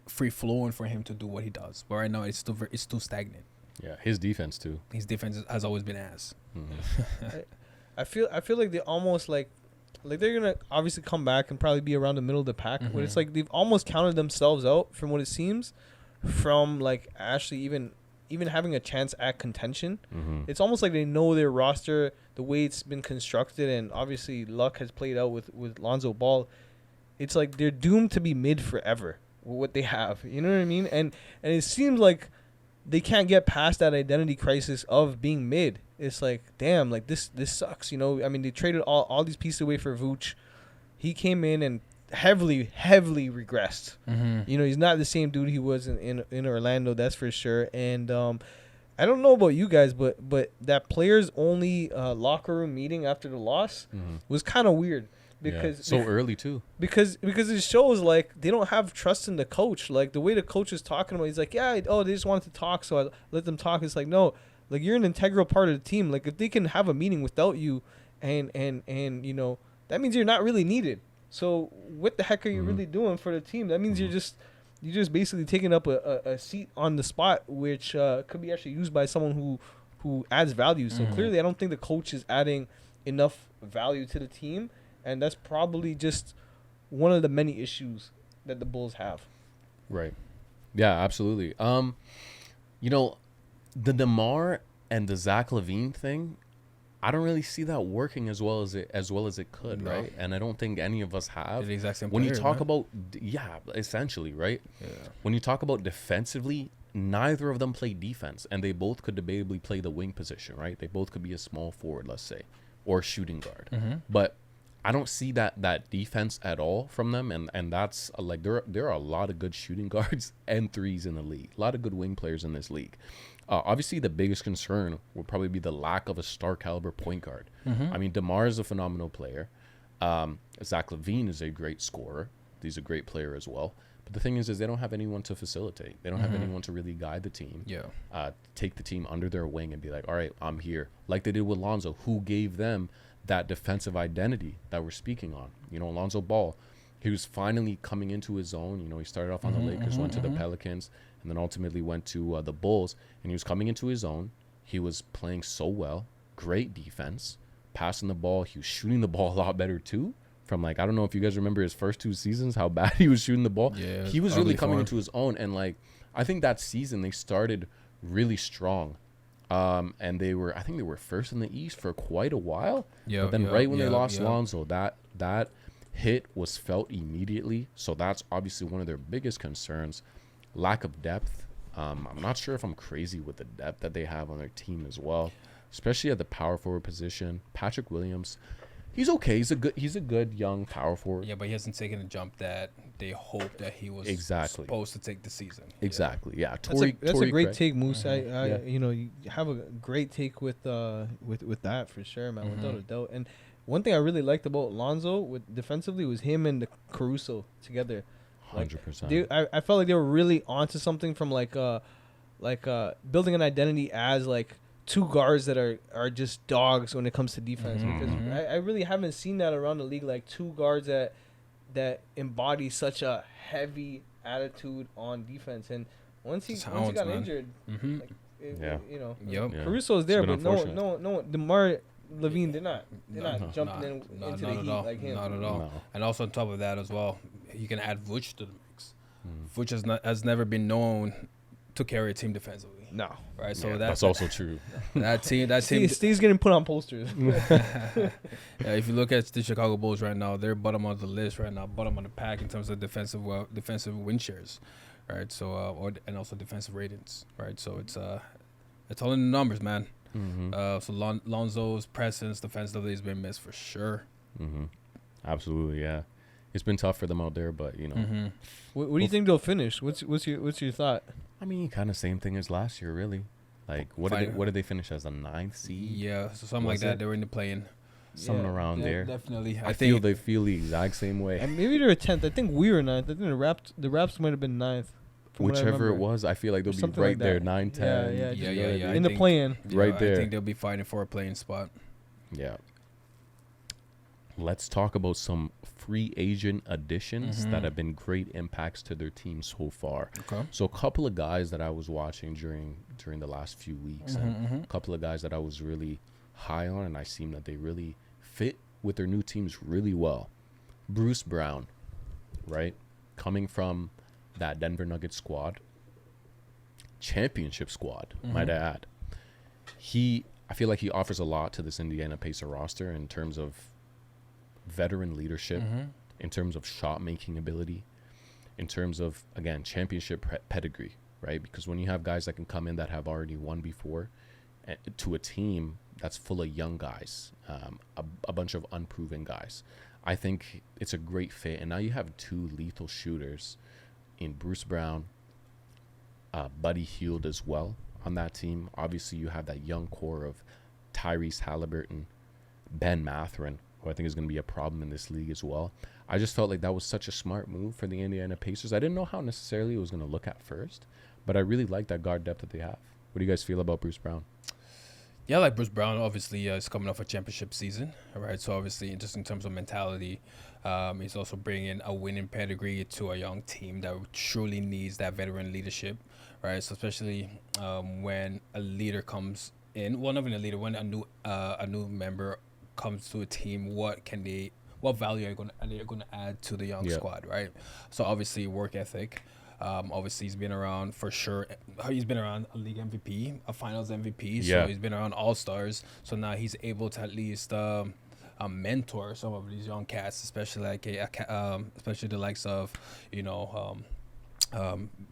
free flowing for him to do what he does. But right now it's still stagnant. Yeah, his defense too. His defense has always been ass. I feel like they almost like they're gonna obviously come back and probably be around the middle of the pack, but it's like they've almost counted themselves out from what it seems, from actually even having a chance at contention. It's almost like they know their roster, the way it's been constructed, and obviously luck has played out with Lonzo Ball. It's like they're doomed to be mid forever with what they have. You know what I mean? And it seems like they can't get past that identity crisis of being mid. it's like, damn, like this sucks. You know, I mean, they traded all these pieces away for Vooch. He came in and heavily regressed. You know, he's not the same dude he was in Orlando, that's for sure. And I don't know about you guys, but that players only locker room meeting after the loss was kind of weird. Because so early too. Because it shows like they don't have trust in the coach. Like the way the coach is talking about, he's like, they just wanted to talk, so I let them talk. It's like, no, like you're an integral part of the team. Like if they can have a meeting without you, and you know, that means you're not really needed. So what the heck are you really doing for the team? That means you're just basically taking up a seat on the spot, which could be actually used by someone who adds value. So clearly, I don't think the coach is adding enough value to the team. And that's probably just one of the many issues that the Bulls have. Right. Yeah, absolutely. You know, the DeMar and the Zach LaVine thing, I don't really see that working as well as it could, No. right? And I don't think any of us have. They're the exact same When you player, talk right? about, essentially, right? Yeah. When you talk about defensively, neither of them play defense, and they both could debatably play the wing position, right? They both could be a small forward, let's say, or shooting guard. But I don't see that defense at all from them, and that's like there are a lot of good shooting guards and threes in the league, a lot of good wing players in this league. Obviously, the biggest concern would probably be the lack of a star caliber point guard. I mean, DeMar is a phenomenal player. Zach LaVine is a great scorer. He's a great player as well. But the thing is they don't have anyone to facilitate. They don't have anyone to really guide the team. Yeah. Take the team under their wing and be like, all right, I'm here, like they did with Lonzo, who gave them that defensive identity that we're speaking on. You know, Lonzo Ball, he was finally coming into his own. You know, he started off on the Lakers, went to the Pelicans, and then ultimately went to the Bulls, and he was coming into his own. He was playing so well, great defense, passing the ball. He was shooting the ball a lot better too. From like, I don't know if you guys remember his first 2 seasons, how bad he was shooting the ball. Yeah, he was really coming form. into his own, and like, I think that season they started really strong. And I think they were first in the East for quite a while. But then right when they lost Lonzo, that hit was felt immediately. So that's obviously one of their biggest concerns. Lack of depth. I'm not sure if I'm crazy with the depth that they have on their team as well, especially at the power forward position. Patrick Williams, he's okay. He's a good young power forward. Yeah, but he hasn't taken a jump that they hoped that he was supposed to take the season. Exactly. Yeah. That's a great take, Moose. Yeah. You know, you have a great take with that for sure, man, without a doubt. And one thing I really liked about Lonzo with defensively was him and Caruso together. 100%. I felt like they were really onto something from like building an identity as like two guards that are just dogs when it comes to defense. Because I really haven't seen that around the league, like two guards that embody such a heavy attitude on defense. And once he got injured, like, you know, Yeah. Caruso's there, It's been but unfortunate. no, DeMar LaVine did not jump into not the at heat all. like him. Not at all. No. And also on top of that as well, you can add Vooch to the mix. Vooch has never been known to carry a team defensively. No, Right, so Yeah, that's also true. that team. Steve's getting put on posters. Yeah, if you look at the Chicago Bulls right now, they're bottom of the list right now, bottom of the pack in terms of defensive win shares, right? So and also defensive ratings, right? So it's all in the numbers, man. So Lonzo's presence defensively has been missed for sure. Absolutely, yeah. It's been tough for them out there, but you know. What do you think they'll finish? What's your thought? I mean, kind of same thing as last year, really. Like, what did they finish as, a 9th seed? Yeah, so something like Was that. it? They were in the play-in. Something around there. Definitely. I feel they feel the exact same way. And maybe they're 10th. I think we were 9th. I think the Raps might have been 9th. Whichever it was, I feel like they'll be Something right like there, that. 9, 10. Yeah. In the play-in. Right there. I think they'll be fighting for a playing spot. Yeah. Let's talk about some free agent additions that have been great impacts to their team so far. Okay. So a couple of guys that I was watching during the last few weeks, and a couple of guys that I was really high on, and I seen that they really fit with their new teams really well. Bruce Brown, right? Coming from that Denver Nuggets squad, championship squad, might I add. I feel like he offers a lot to this Indiana Pacer roster in terms of veteran leadership, in terms of shot making ability, in terms of, again, championship pedigree, right? Because when you have guys that can come in that have already won before to a team that's full of young guys, a bunch of unproven guys. I think it's a great fit. And now you have two lethal shooters in Bruce Brown, Buddy Hield as well on that team. Obviously, you have that young core of Tyrese Halliburton, Ben Mathurin, who I think is going to be a problem in this league as well. I just felt like that was such a smart move for the Indiana Pacers. I didn't know how necessarily it was going to look at first, but I really like that guard depth that they have. What do you guys feel about Bruce Brown? Yeah, like Bruce Brown, obviously, is coming off a championship season, right? So, obviously, just in terms of mentality, he's also bringing a winning pedigree to a young team that truly needs that veteran leadership, right? So, especially when a leader comes in, well, not even a leader, when a new member comes to a team, what value are they going to add to the young squad, right? So, obviously, work ethic. Obviously, he's been around for sure. He's been around a league MVP, a finals MVP. So he's been around all-stars. So now he's able to at least mentor some of these young cats, especially especially the likes of,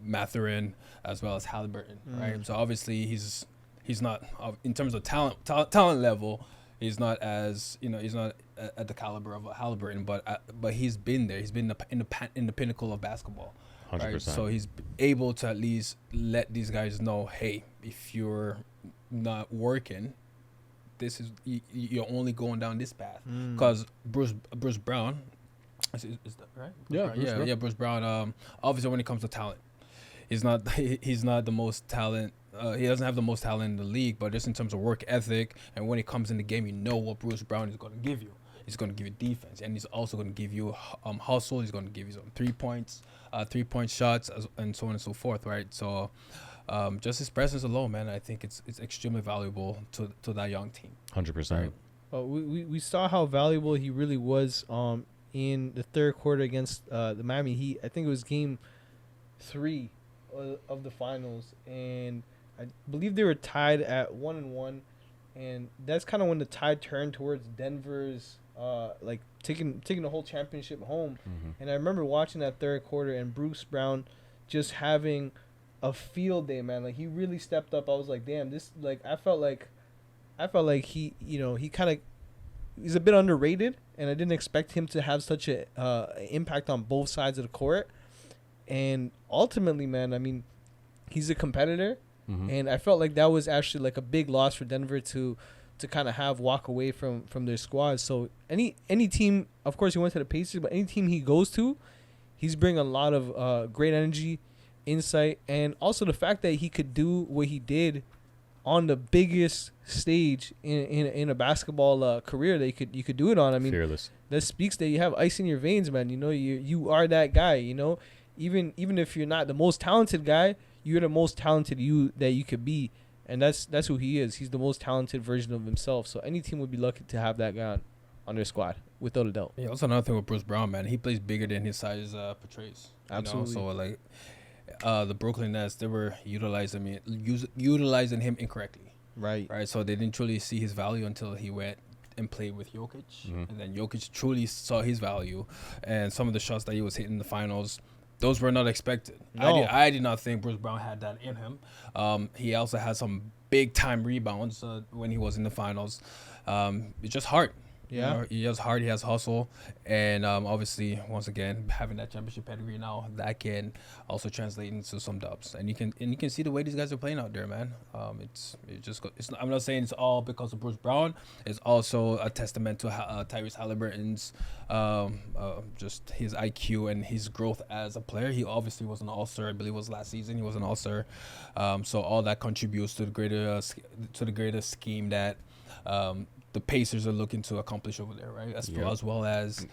Mathurin as well as Halliburton, right? So obviously he's not in terms of talent level. He's not as he's not at the caliber of Halliburton, but he's been there. He's been in the pinnacle of basketball. 100%. Right? So he's able to at least let these guys know, hey, if you're not working, this is you're only going down this path. Because Bruce Brown, is that right? Yeah, Bruce Brown. Obviously, when it comes to talent, he's not the most talent. He doesn't have the most talent in the league, but just in terms of work ethic and when it comes in the game, you know what Bruce Brown is going to give you. He's going to give you defense, and he's also going to give you hustle. He's going to give you some 3-point shots, and so on and so forth, right? So just his presence alone, man, I think it's extremely valuable to that young team. 100%. Right? We saw how valuable he really was in the third quarter against the Miami Heat. I think it was game 3 of the finals, and I believe they were tied at 1-1, and that's kind of when the tide turned towards Denver's taking the whole championship home. And I remember watching that third quarter and Bruce Brown just having a field day, man. Like, he really stepped up. I was like, damn, this, like, I felt like he, he kind of, he's a bit underrated, and I didn't expect him to have such a impact on both sides of the court. And ultimately, man, I mean, he's a competitor, and I felt like that was actually like a big loss for Denver to kind of walk away from their squad. So any team, of course, he went to the Pacers, but any team he goes to, he's bringing a lot of great energy, insight, and also the fact that he could do what he did on the biggest stage in a basketball career that you could do it on. I mean, fearless. That speaks that you have ice in your veins, man. You are that guy. Even if you're not the most talented guy, you're the most talented you that you could be. And that's who he is. He's the most talented version of himself. So any team would be lucky to have that guy on their squad, without a doubt. Yeah, also another thing with Bruce Brown, man, he plays bigger than his size portrays. Absolutely. So like, the Brooklyn Nets, they were utilizing him incorrectly. Right. So they didn't truly see his value until he went and played with Jokic, and then Jokic truly saw his value, and some of the shots that he was hitting in the finals, those were not expected. No. I did not think Bruce Brown had that in him. He also had some big time rebounds when he was in the finals. It's just hard. Yeah. He has heart, he has hustle, and obviously, once again, having that championship pedigree now, that can also translate into some dubs. And you can see the way these guys are playing out there, man. I'm not saying it's all because of Bruce Brown. It's also a testament to Tyrese Halliburton's just his IQ and his growth as a player. He obviously was an all-star. I believe it was last season. He was an all-star. So all that contributes to the greater scheme that the Pacers are looking to accomplish over there, right? As well as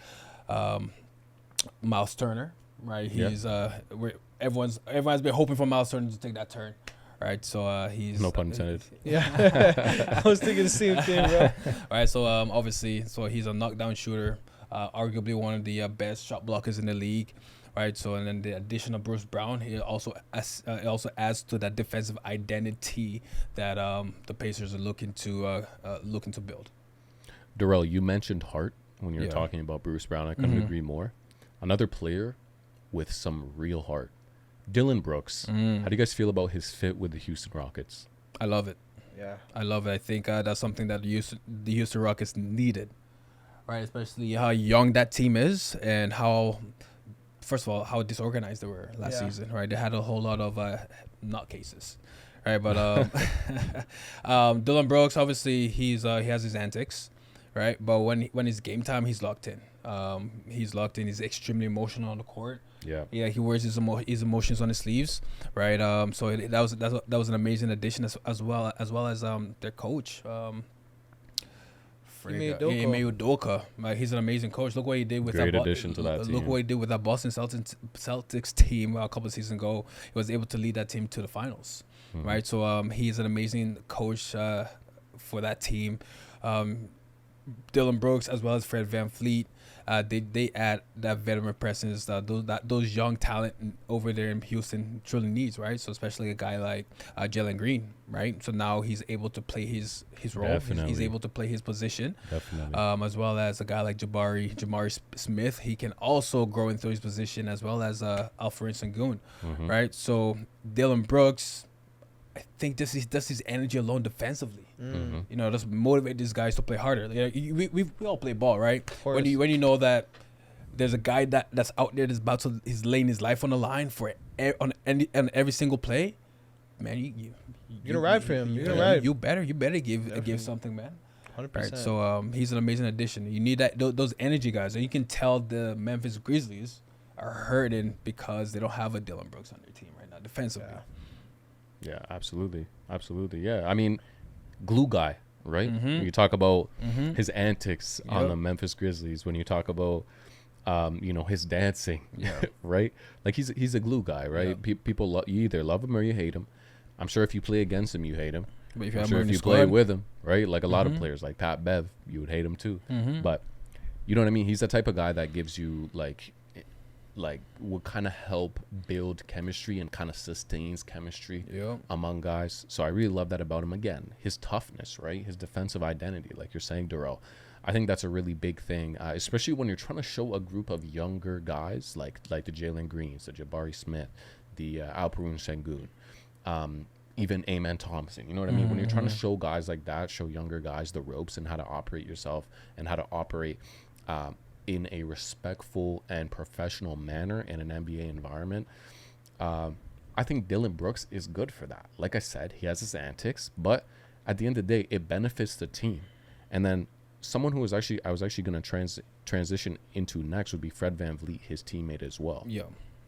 Miles Turner, right? He's everyone's been hoping for Miles Turner to take that turn, right? So he's no pun intended. Yeah, I was thinking the same thing, bro. Right. So obviously, he's a knockdown shooter, arguably one of the best shot blockers in the league. Right, so and then the addition of Bruce Brown, it also adds to that defensive identity that the Pacers are looking to build. Durrell, you mentioned heart when you were talking about Bruce Brown. I couldn't agree more. Another player with some real heart, Dillon Brooks. How do you guys feel about his fit with the Houston Rockets? I love it. Yeah. I love it. I think that's something that the Houston Rockets needed, right? Especially how young that team is and how, first of all, how disorganized they were last season, right? They had a whole lot of nutcases, right? But Dylan Brooks, obviously, he has his antics, right? But when it's game time, he's locked in. He's locked in. He's extremely emotional on the court. Yeah. Yeah, he wears his emotions on his sleeves, right? So that was an amazing addition as well as their coach, Ime Udoka. Like, he's an amazing coach. Look what he did with Great addition to that team. Look what he did with that Boston Celtics team a couple of seasons ago. He was able to lead that team to the finals, right? So he's an amazing coach for that team. Dylan Brooks as well as Fred VanVleet. They add that veteran presence those young talent over there in Houston truly needs, right? So especially a guy like Jalen Green, right? So now he's able to play his role. He's able to play his position. Definitely. As well as a guy like Jabari Smith. He can also grow into his position, as well as Alfred Sengun, right? So Dylan Brooks, I think that's his energy alone defensively. You know, just motivate these guys to play harder. We all play ball, right? When you know that there's a guy that's out there he's laying his life on the line for on every single play, man, you're gonna ride for him. You're gonna ride. You better give something, man. 100%. Right. So he's an amazing addition. You need those energy guys, and you can tell the Memphis Grizzlies are hurting because they don't have a Dylan Brooks on their team right now defensively. Yeah, absolutely. Yeah, I mean, glue guy, right? When you talk about his antics on the Memphis Grizzlies, when you talk about, his dancing, right? Like he's a glue guy, right? Yeah. People you either love him or you hate him. I'm sure if you play against him, you hate him. But if I'm sure if you play with him, right? Like a lot of players, like Pat Bev, you would hate him too. But you know what I mean? He's the type of guy that gives you like will kind of help build chemistry and kind of sustains chemistry among guys. So I really love that about him. Again, his toughness, right? His defensive identity, like you're saying, Durrell. I think that's a really big thing, especially when you're trying to show a group of younger guys like the Jalen Greens, the Jabari Smith, the Alperen Sengun, even Amen Thompson. You know what I mean? When you're trying to show guys like that, show younger guys the ropes and how to operate yourself and how to operate in a respectful and professional manner in an NBA environment, I think Dylan Brooks is good for that. Like I said, he has his antics, but at the end of the day, it benefits the team. And then someone who was I was actually going to transition into next would be Fred VanVleet, his teammate as well.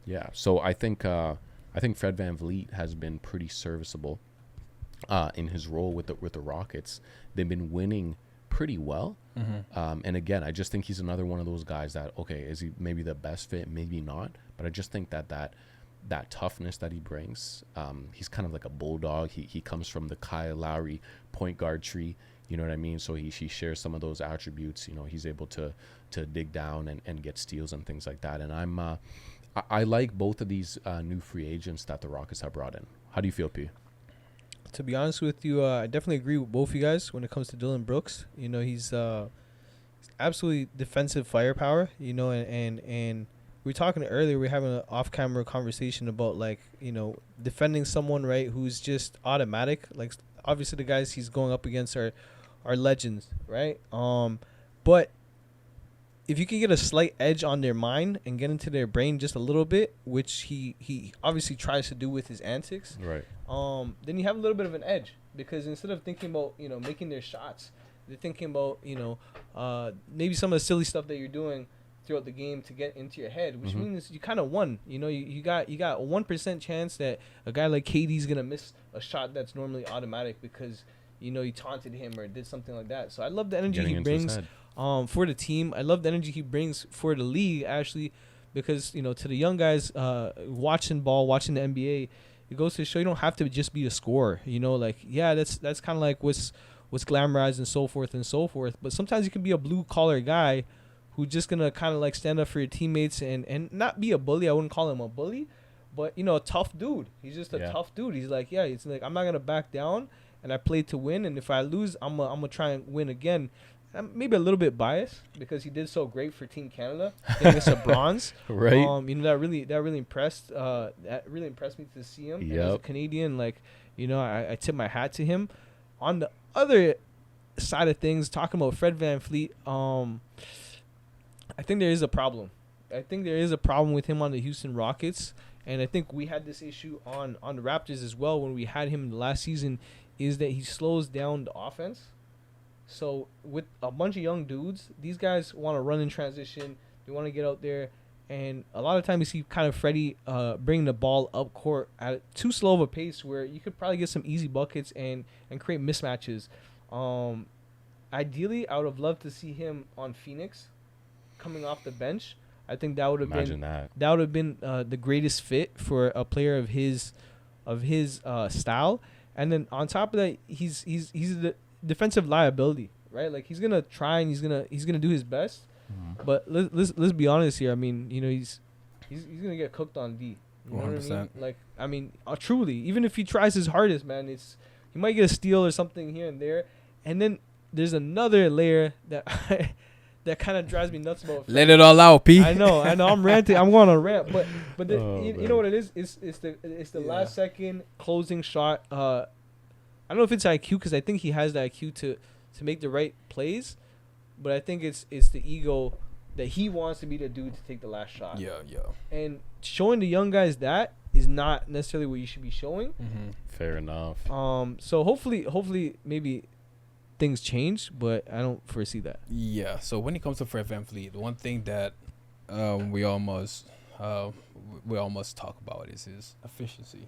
Yeah. So I think Fred VanVleet has been pretty serviceable in his role with the Rockets. They've been winning pretty well. And again, I just think he's another one of those guys that, okay, is he maybe the best fit? Maybe not. But I just think that toughness that he brings, he's kind of like a bulldog. He comes from the Kyle Lowry point guard tree. You know what I mean? So he shares some of those attributes. You know, he's able to dig down and get steals and things like that. And I like both of these new free agents that the Rockets have brought in. How do you feel, P? To be honest with you, I definitely agree with both of you guys when it comes to Dylan Brooks. You know, he's absolutely defensive firepower, you know, and we were talking earlier, we were having an off-camera conversation about, like, you know, defending someone, right, who's just automatic. Like, obviously the guys he's going up against are legends, right? But if you can get a slight edge on their mind and get into their brain just a little bit, which he obviously tries to do with his antics, right? Then you have a little bit of an edge, because instead of thinking about, you know, making their shots, they're thinking about, you know, maybe some of the silly stuff that you're doing throughout the game to get into your head, which means you kind of won. You know, you got a 1% chance that a guy like KD's gonna miss a shot that's normally automatic because, you know, you taunted him or did something like that. So I love the energy he brings for the team. I love the energy he brings for the league, actually, because, you know, to the young guys watching the NBA, it goes to show you don't have to just be a scorer. You know, like, yeah, that's kind of like what's glamorized and so forth. But sometimes you can be a blue collar guy who's just gonna kind of like stand up for your teammates and not be a bully. I wouldn't call him a bully, but, you know, a tough dude. He's just a tough dude. He's like, yeah, it's like, I'm not gonna back down, and I play to win. And if I lose, I'm gonna try and win again. I'm maybe a little bit biased because he did so great for Team Canada, getting us a bronze. Right. You know, that really impressed me to see him. And as a Canadian, like, you know, I tip my hat to him. On the other side of things, talking about Fred VanVleet, I think there is a problem. I think there is a problem with him on the Houston Rockets, and I think we had this issue on the Raptors as well when we had him last season, is that he slows down the offense. So with a bunch of young dudes, these guys want to run in transition. They want to get out there, and a lot of times you see kind of Freddie bring the ball up court at too slow of a pace where you could probably get some easy buckets and create mismatches. Ideally, I would have loved to see him on Phoenix, coming off the bench. I think that would have been that would have been the greatest fit for a player of his style. And then on top of that, he's the defensive liability, right? Like he's gonna try and he's gonna do his best. Mm-hmm. But let's be honest here. I mean, you know, he's gonna get cooked on D. You know 100%. What I mean? Like, I mean, truly, even if he tries his hardest, man, he might get a steal or something here and there. And then there's another layer that that kind of drives me nuts about. Let it all out, P. I know. I'm ranting. I'm going on a rant, but you know what it is? It's the last second closing shot. I don't know if it's IQ, because I think he has the IQ to make the right plays, but I think it's the ego that he wants to be the dude to take the last shot. Yeah. And showing the young guys that is not necessarily what you should be showing. Mm-hmm. Fair enough. So hopefully maybe things change, but I don't foresee that. Yeah. So when it comes to Fred VanVleet, the one thing that we almost talk about is his efficiency.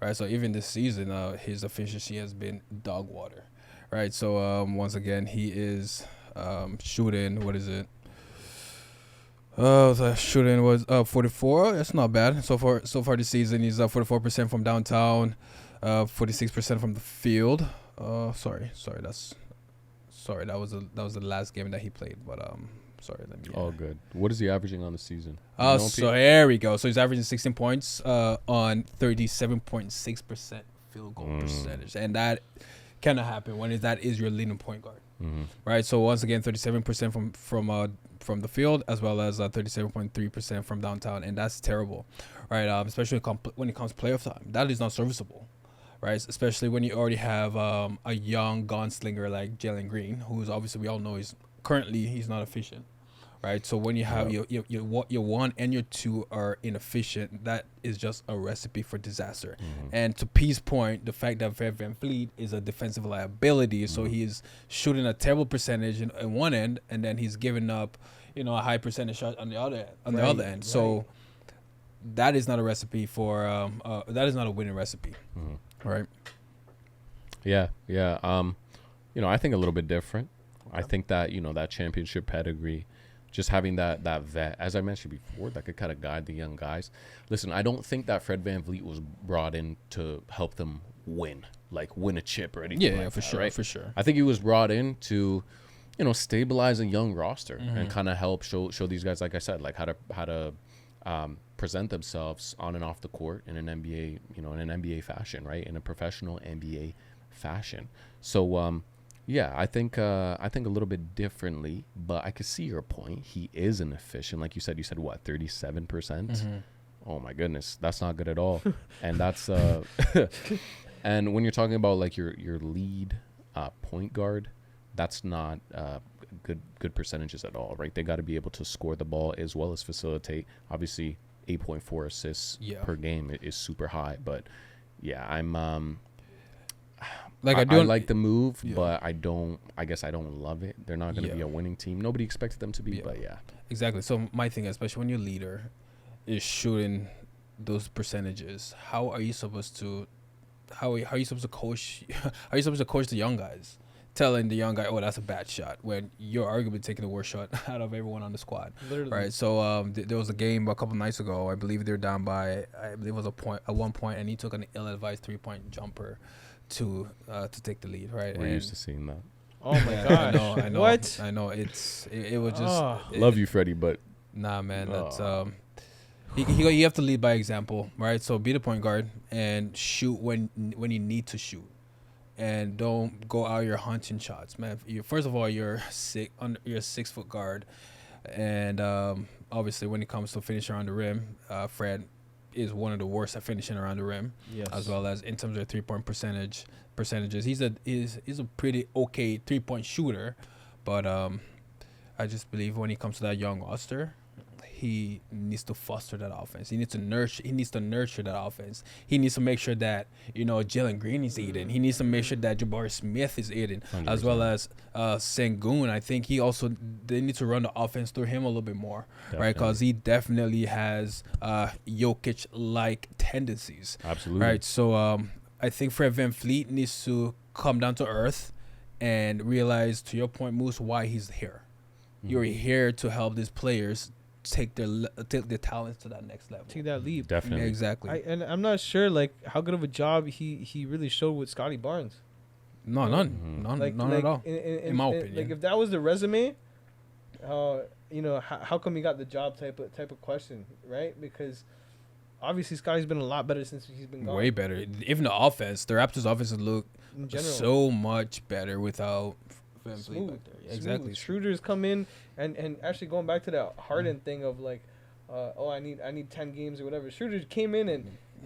Right. So even this season, his efficiency has been dog water. Right. So once again, he is shooting. What is it? The shooting was 44. That's not bad. So far this season, he's 44% from downtown, 46% from the field. Sorry. That was the last game that he played. But sorry. All good. What is he averaging on the season? So there we go. So he's averaging 16 points on 37.6% field goal percentage, and that cannot happen when that is your leading point guard. Mm-hmm. Right. So once again, 37% from the field, as well as 37.3% from downtown, and that's terrible, right? Especially when it comes to playoff time, that is not serviceable, right? Especially when you already have a young gunslinger like Jalen Green, who's obviously we all know he's not efficient, right? So when you have your one and your two are inefficient, that is just a recipe for disaster. Mm-hmm. And to P's point, the fact that Fred VanVleet is a defensive liability, so he is shooting a terrible percentage in one end, and then he's giving up, a high percentage shot on the other end. So that is not a recipe for that is not a winning recipe, right? Yeah. I think a little bit different. I think that that championship pedigree, just having that vet, as I mentioned before, that could kind of guide the young guys. Listen, I don't think that Fred VanVleet was brought in to help them win a chip or anything. Yeah, for sure, right? For sure. I think he was brought in to, stabilize a young roster and kind of help show these guys, like I said, like how to present themselves on and off the court in an NBA, in an NBA fashion, right? In a professional NBA fashion. So, yeah, I think a little bit differently, but I could see your point. He is inefficient, like you said. You said what, 37%? Mm-hmm. Oh my goodness, that's not good at all. And that's and when you're talking about like your lead point guard, that's not good percentages at all, right? They got to be able to score the ball as well as facilitate. Obviously, 8.4 assists per game is super high, but yeah, I'm. I like the move, but I guess I don't love it. They're not going to be a winning team. Nobody expected them to be, but yeah. Exactly. So my thing, especially when your leader is shooting those percentages, how are you supposed to coach? How are you supposed to coach the young guys? Telling the young guy, "Oh, that's a bad shot," when you're arguably taking the worst shot out of everyone on the squad. Literally. Right. So there was a game a couple nights ago. I believe they're down by, I believe it was at 1 point, and he took an ill-advised 3-point jumper to take the lead, right? We're used to seeing that. Oh my gosh! I know. What? I know. It was just. Love you, Freddie, but nah, man. That's you have to lead by example, right? So be the point guard and shoot when you need to shoot, and don't go out here hunting shots, man. First of all, you're a 6-foot guard, and obviously when it comes to finishing on the rim, Fred, is one of the worst at finishing around the rim, Yes. as well as in terms of 3-point percentages. He's a pretty okay 3-point shooter, but I just believe when he comes to that young roster, he needs to foster that offense. He needs to nurture that offense. He needs to make sure that Jalen Green is eating. He needs to make sure that Jabari Smith is eating, 100%. as well as Sengun. I think they need to run the offense through him a little bit more, right? Because he definitely has Jokic-like tendencies. Absolutely. Right. So I think Fred VanVleet needs to come down to earth and realize, to your point, Moose, why he's here. You're here to help these players take their talents to that next level. Take that leap. Definitely. Yeah, exactly. And I'm not sure like how good of a job he really showed with Scotty Barnes. None at all. In my opinion. Like if that was the resume, how come he got the job type of question, right? Because obviously Scotty's been a lot better since he's been gone. Way better. Even the offense, the Raptors' offense look In general. so much better without VanVleet Smooth. back there. Yeah, exactly. Schroeder's come in and actually going back to that Harden thing of like, I need 10 games or whatever. Schroeder came in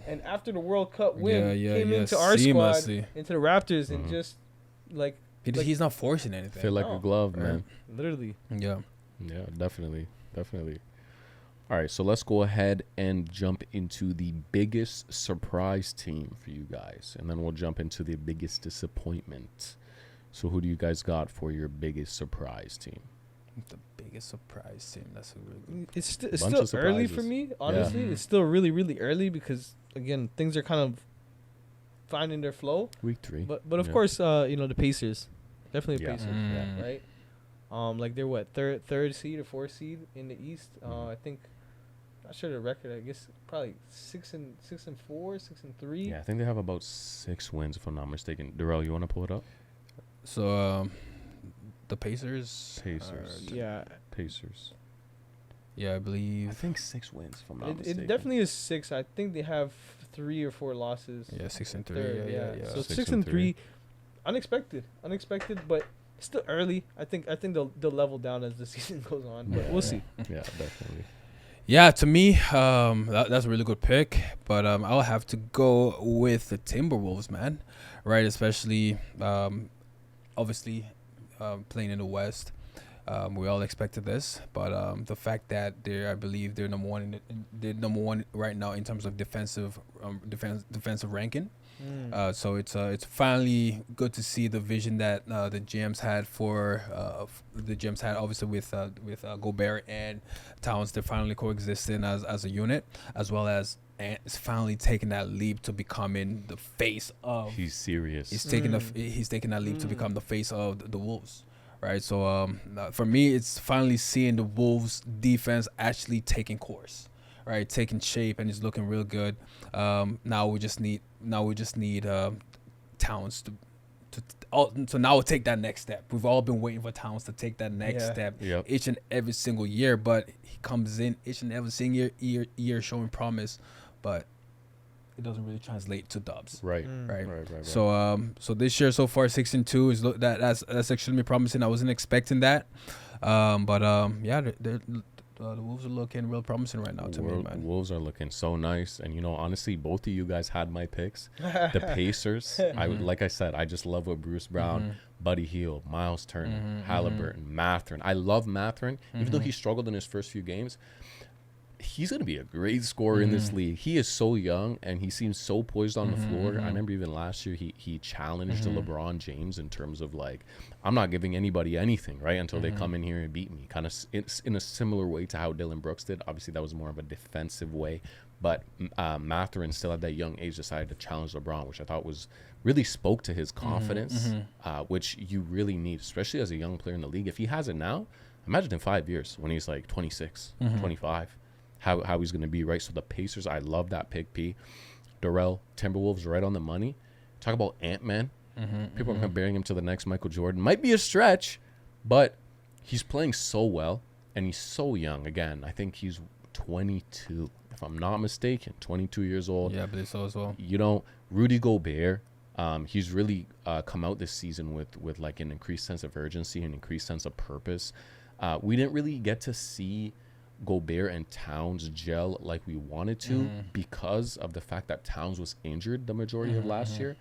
and after the World Cup win came into our squad, into the Raptors and just like he's not forcing anything. Feel like a glove, man. Literally. Yeah. Yeah, definitely. All right, so let's go ahead and jump into the biggest surprise team for you guys, and then we'll jump into the biggest disappointment. So who do you guys got for your biggest surprise team? The biggest surprise team. That's a really good. It's Bunch still of early surprises. for me, honestly. Yeah. It's still really, really early because, again, things are kind of finding their flow. Week 3. But of course, the Pacers. Definitely Yeah. Pacers, Mm. right? Like they're what, third seed or fourth seed in the East. I think, not sure the record. I guess probably 6-4, 6-3. Yeah, I think they have about 6 wins, if I'm not mistaken. Durrell, you want to pull it up? So the Pacers. Yeah. Pacers. Yeah, I I believe. think 6 wins, if I'm not It mistaken. definitely is 6. I think they have 3 or 4 losses. Yeah, 6-3. Third, Yeah. So 6 6 and and 3, unexpected, but still early. I think they'll level down as the season goes on, but we'll see. Yeah, definitely. Yeah, to me, that's a really good pick. But I'll have to go with the Timberwolves, man. Right, especially obviously playing in the West. We all expected this, but the fact that I believe they're number one right now in terms of defensive ranking. So it's finally good to see the vision that the GMs had obviously with Gobert and Towns. They're finally coexisting as a unit, as well as it's finally taking that leap to becoming the face of. He's serious. He's taking that leap to become the face of the Wolves. Right, so for me, it's finally seeing the Wolves' defense actually taking course, right, taking shape, and it's looking real good. Now we just need Towns to now take that next step. We've all been waiting for Towns to take that next step each and every single year, but he comes in each and every single year showing promise, but it doesn't really translate to dubs. Right. Right. Right. So this year so far 6-2 is that's extremely promising. I wasn't expecting that, but the Wolves are looking real promising right now to me, man. Wolves are looking so nice, and honestly, both of you guys had my picks. The Pacers, like I said, I just love what Bruce Brown, Buddy Hield, Miles Turner, Halliburton, Mathurin. I love Mathurin, even though he struggled in his first few games. He's going to be a great scorer in this league. He is so young, and he seems so poised on the floor. I remember even last year he challenged LeBron James in terms of, like, I'm not giving anybody anything, right, until they come in here and beat me. Kind of in a similar way to how Dylan Brooks did. Obviously, that was more of a defensive way. But Mathurin still at that young age decided to challenge LeBron, which I thought really spoke to his confidence, which you really need, especially as a young player in the league. If he has it now, imagine in 5 years when he's like 26, 25. How he's going to be, right? So the Pacers, I love that pick, P. Durrell, Timberwolves, right on the money. Talk about Ant-Man. People are comparing him to the next Michael Jordan. Might be a stretch, but he's playing so well, and he's so young. Again, I think he's 22, if I'm not mistaken, 22 years old. Yeah, I believe so as well. Rudy Gobert, he's really come out this season with like an increased sense of urgency and increased sense of purpose. We didn't really get to see Gobert and Towns gel like we wanted to because of the fact that Towns was injured the majority of last year.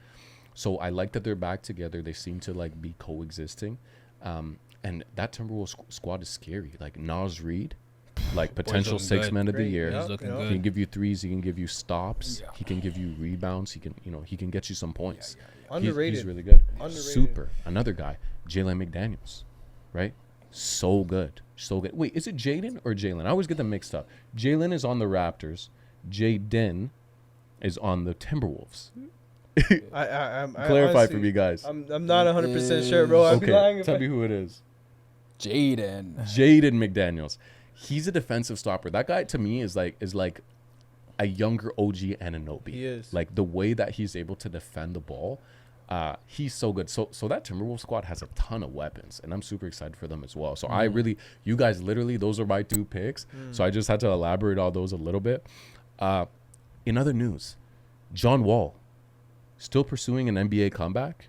So I like that they're back together. They seem to like be coexisting. And that Timberwolves squad is scary. Like Nas Reed, like potential six man of the year. He's looking He good. can give you threes. He can give you stops. He can give you rebounds. He can get you some points. Underrated. He's really good. Underrated. Super. Another guy, Jalen McDaniels, right? So good. So good. Wait, is it Jaden or Jalen? I always get them mixed up. Jalen is on the Raptors. Jaden is on the Timberwolves. I Clarify honestly, for me, guys. I'm not 100% sure, bro. I'd be lying Okay, if tell me who it is. Jaden. Jaden McDaniels. He's a defensive stopper. That guy to me is like a younger OG Anunoby. He is. Like the way that he's able to defend the ball. He's so good. So that Timberwolves squad has a ton of weapons, and I'm super excited for them as well. So I really, you guys literally, those are my 2 picks. So I just had to elaborate on those a little bit. In other news, John Wall still pursuing an NBA comeback.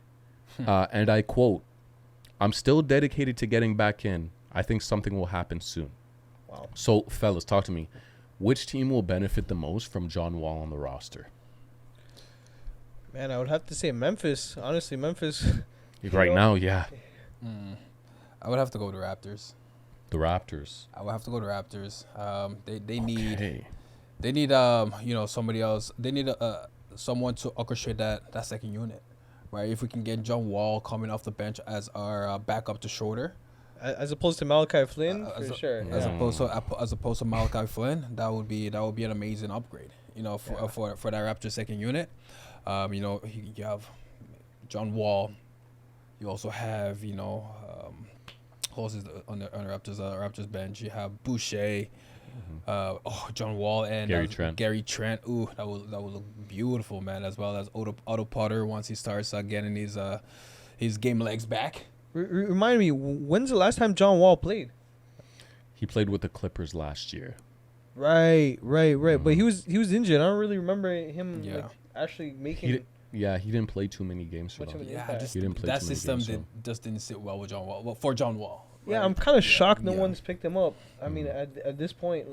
And I quote, "I'm still dedicated to getting back in. I think something will happen soon." Wow. So fellas, talk to me. Which team will benefit the most from John Wall on the roster? Man, I would have to say Memphis. Honestly, Memphis. Right now, yeah. I would have to go with the Raptors. The Raptors. I would have to go to Raptors. They need Okay. they need somebody else. They need someone to orchestrate that second unit, right? If we can get John Wall coming off the bench as our backup to Schroeder, As opposed to Malachi Flynn, for sure. as opposed to Malachi Flynn, that would be an amazing upgrade. For that Raptors second unit. You have John Wall. You also have who else is on the Raptors bench? You have Boucher, John Wall and Gary Trent. Ooh, that would look beautiful, man. As well as Otto Potter once he starts getting his game legs back. Remind me, when's the last time John Wall played? He played with the Clippers last year. Right. But he was injured. I don't really remember him actually making. He didn't play too many games for Much them. of an Yeah, impact. He didn't play that too many system games, just didn't sit well with John Wall. Well, for John Wall. Yeah, right? I'm kind of shocked no Yeah. one's picked him up. I mean, at this point,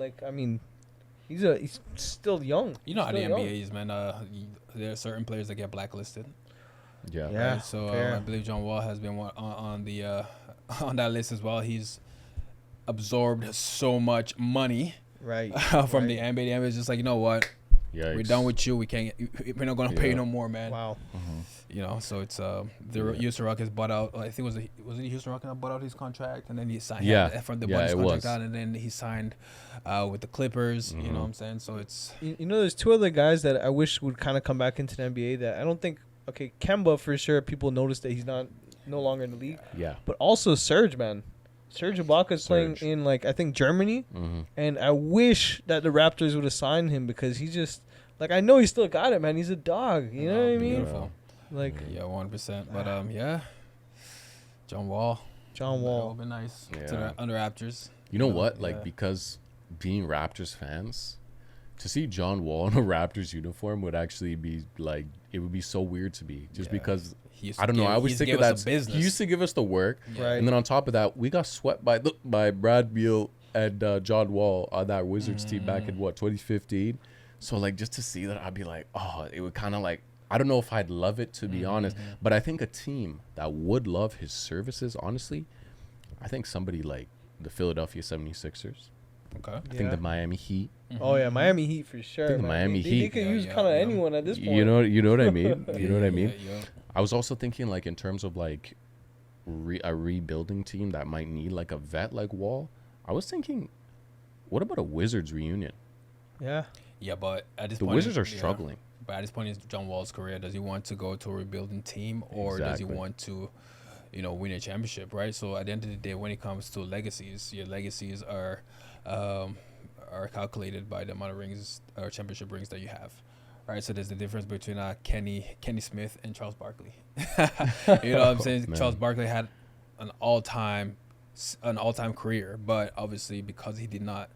he's still young. You know how the Still young. NBA is, man. There are certain players that get blacklisted. Yeah. Yeah. Right? So fair. I believe John Wall has been on the on that list as well. He's absorbed so much money Right. from right. the NBA. The NBA is just like, you know what? Yeah. We're done with you. We can't. We're not gonna pay you no more, man. Wow. So it's the Houston Rockets bought out. I think was it Houston Rockets that bought out his contract, and then he signed. From the bought his it contract was. out, and then he signed with the Clippers. You know what I'm saying? So it's There's 2 other guys that I wish would kind of come back into the NBA that I don't think. Okay, Kemba for sure. People notice that he's no longer in the league. Yeah. But also Serge, man. Serge Ibaka's playing Serge. in I think Germany, and I wish that the Raptors would have signed him because he just I know he still got it, man. He's a dog. You know what I mean? Beautiful. Like Yeah, 100%. But John Wall. John That Wall. would be nice Yeah. to the under Raptors. You know what? yeah. Because being Raptors fans, to see John Wall in a Raptors uniform would actually be it would be so weird to me. Just because He used I to don't know. give- I he always used to think of give us that. the business. He used to give us the work, Right. and then on top of that, we got swept by Brad Beal and John Wall on that Wizards team back in 2015. So just to see that, I'd be like, oh, it would kind of I don't know if I'd love it to be honest, but I think a team that would love his services, honestly, I think somebody like the Philadelphia 76ers. Okay. I think the Miami Heat. Oh yeah, Miami Heat for sure. think the man. Miami They Heat. could Yeah, use yeah, kind of yeah. anyone at this point. You know what I mean? You know what I mean? Yeah. I was also thinking in terms of a rebuilding team that might need a vet like Wall. I was thinking, what about a Wizards reunion? Yeah. Yeah, but at this The point, Wizards are struggling. But at this point in John Wall's career, does he want to go to a rebuilding team or does he Exactly. want to, win a championship, right? So at the end of the day, when it comes to legacies, your legacies are calculated by the amount of rings or championship rings that you have. Right, so there's the difference between Kenny Smith and Charles Barkley. You know what I'm saying? Man. Charles Barkley had an all-time career, but obviously because he did not,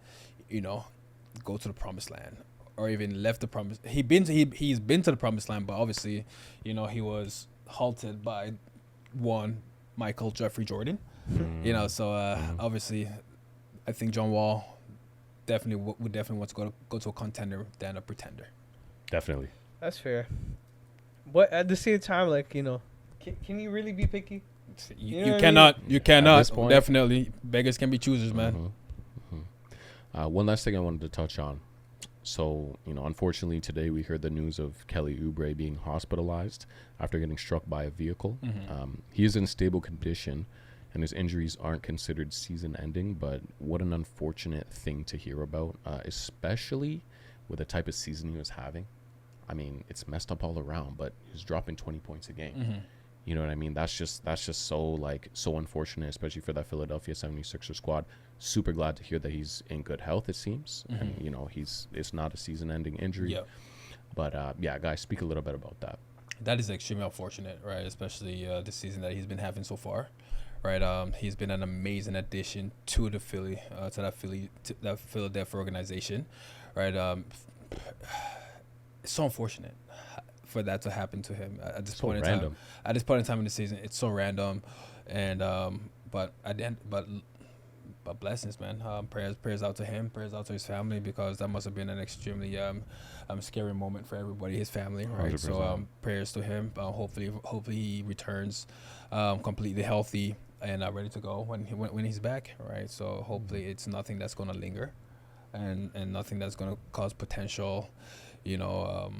go to the promised land or even left the promise. He's been to the promised land, but obviously, he was halted by Michael Jeffrey Jordan. So obviously, I think John Wall definitely would definitely want to go to a contender than a pretender. Definitely. That's fair. But at the same time, like, you know, can you really be picky? You, You know you what I cannot. mean? You cannot. this point- Definitely, beggars can be choosers, man. One last thing I wanted to touch on. So, you know, unfortunately today we heard the news of Kelly Oubre being hospitalized after getting struck by a vehicle. He is in stable condition and his injuries aren't considered season ending, but what an unfortunate thing to hear about, especially with the type of season he was having. I mean, it's messed up all around, but he's dropping 20 points a game. You know what I mean? That's just so unfortunate, especially for that Philadelphia 76er squad. Super glad to hear that he's in good health, it seems. And, you know, it's not a season-ending injury. Yep. But, yeah, guys, speak a little bit about that. That is extremely unfortunate, right? Especially the season that he's been having so far, right? He's been an amazing addition to the that Philadelphia organization, right? It's so unfortunate for that to happen to him at this point in time. At this point in time in the season, it's so random, and but at the end, but blessings, man. Prayers out to him, prayers out to his family, because that must have been an extremely scary moment for everybody, his family, right? 100%. So prayers to him. Hopefully he returns completely healthy and ready to go when he's back, right? So hopefully it's nothing that's gonna linger, and nothing that's gonna cause potential, you know,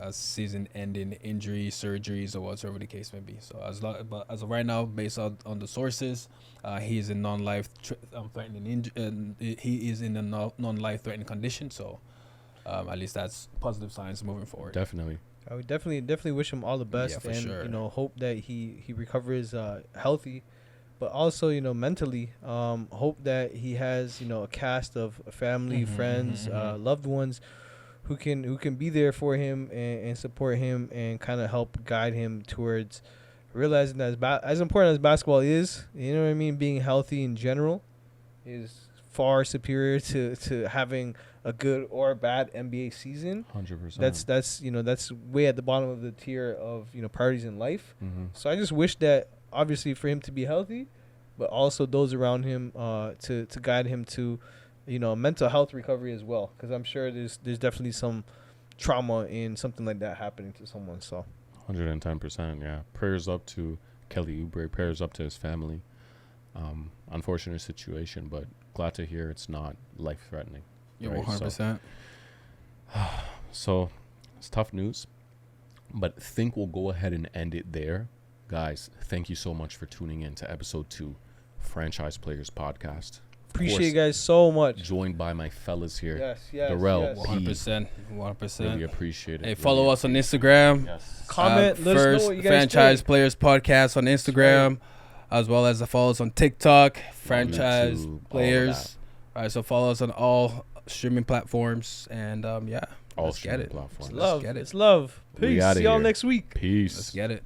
season-ending injuries, surgeries, or whatever the case may be. So but as of right now, based on the sources, he is in non-life threatening he is in a non-life threatening condition. So at least that's positive signs moving forward. Definitely. I would definitely wish him all the best, Yeah, for and sure. you know, hope that he recovers healthy, but also, you know, mentally, hope that he has, you know, a cast of family, friends, loved ones who can be there for him and support him and kind of help guide him towards realizing that as important as basketball is, you know what I mean, being healthy in general is far superior to having a good or bad NBA season. 100%. That's you know, that's way at the bottom of the tier of, you know, priorities in life. Mm-hmm. So I just wish that, obviously, for him to be healthy, but also those around him to guide him to, you know, mental health recovery as well, because I'm sure there's definitely some trauma in something like that happening to someone. So 110%, yeah. Prayers up to Kelly Oubre, prayers up to his family. Unfortunate situation, but glad to hear it's not life-threatening. Yeah, right? 100%. So it's tough news, but think we'll go ahead and end it there. Guys, thank you so much for tuning in to episode 2, Franchise Players Podcast. appreciate you guys so much. Joined by my fellas here. Yes, Durrell, yes. 100%. Really 100%. appreciate it. Hey, follow us on Instagram. Yes. Comment, let us know First what you guys Franchise think. Players Podcast on Instagram, as well as follow us on TikTok, Franchise YouTube, all of Players. All right, so follow us on all streaming platforms, and yeah, All let's get streaming it. platforms. It's love. get it. It's love. We Peace. outta See y'all here. next week. Peace. Let's get it.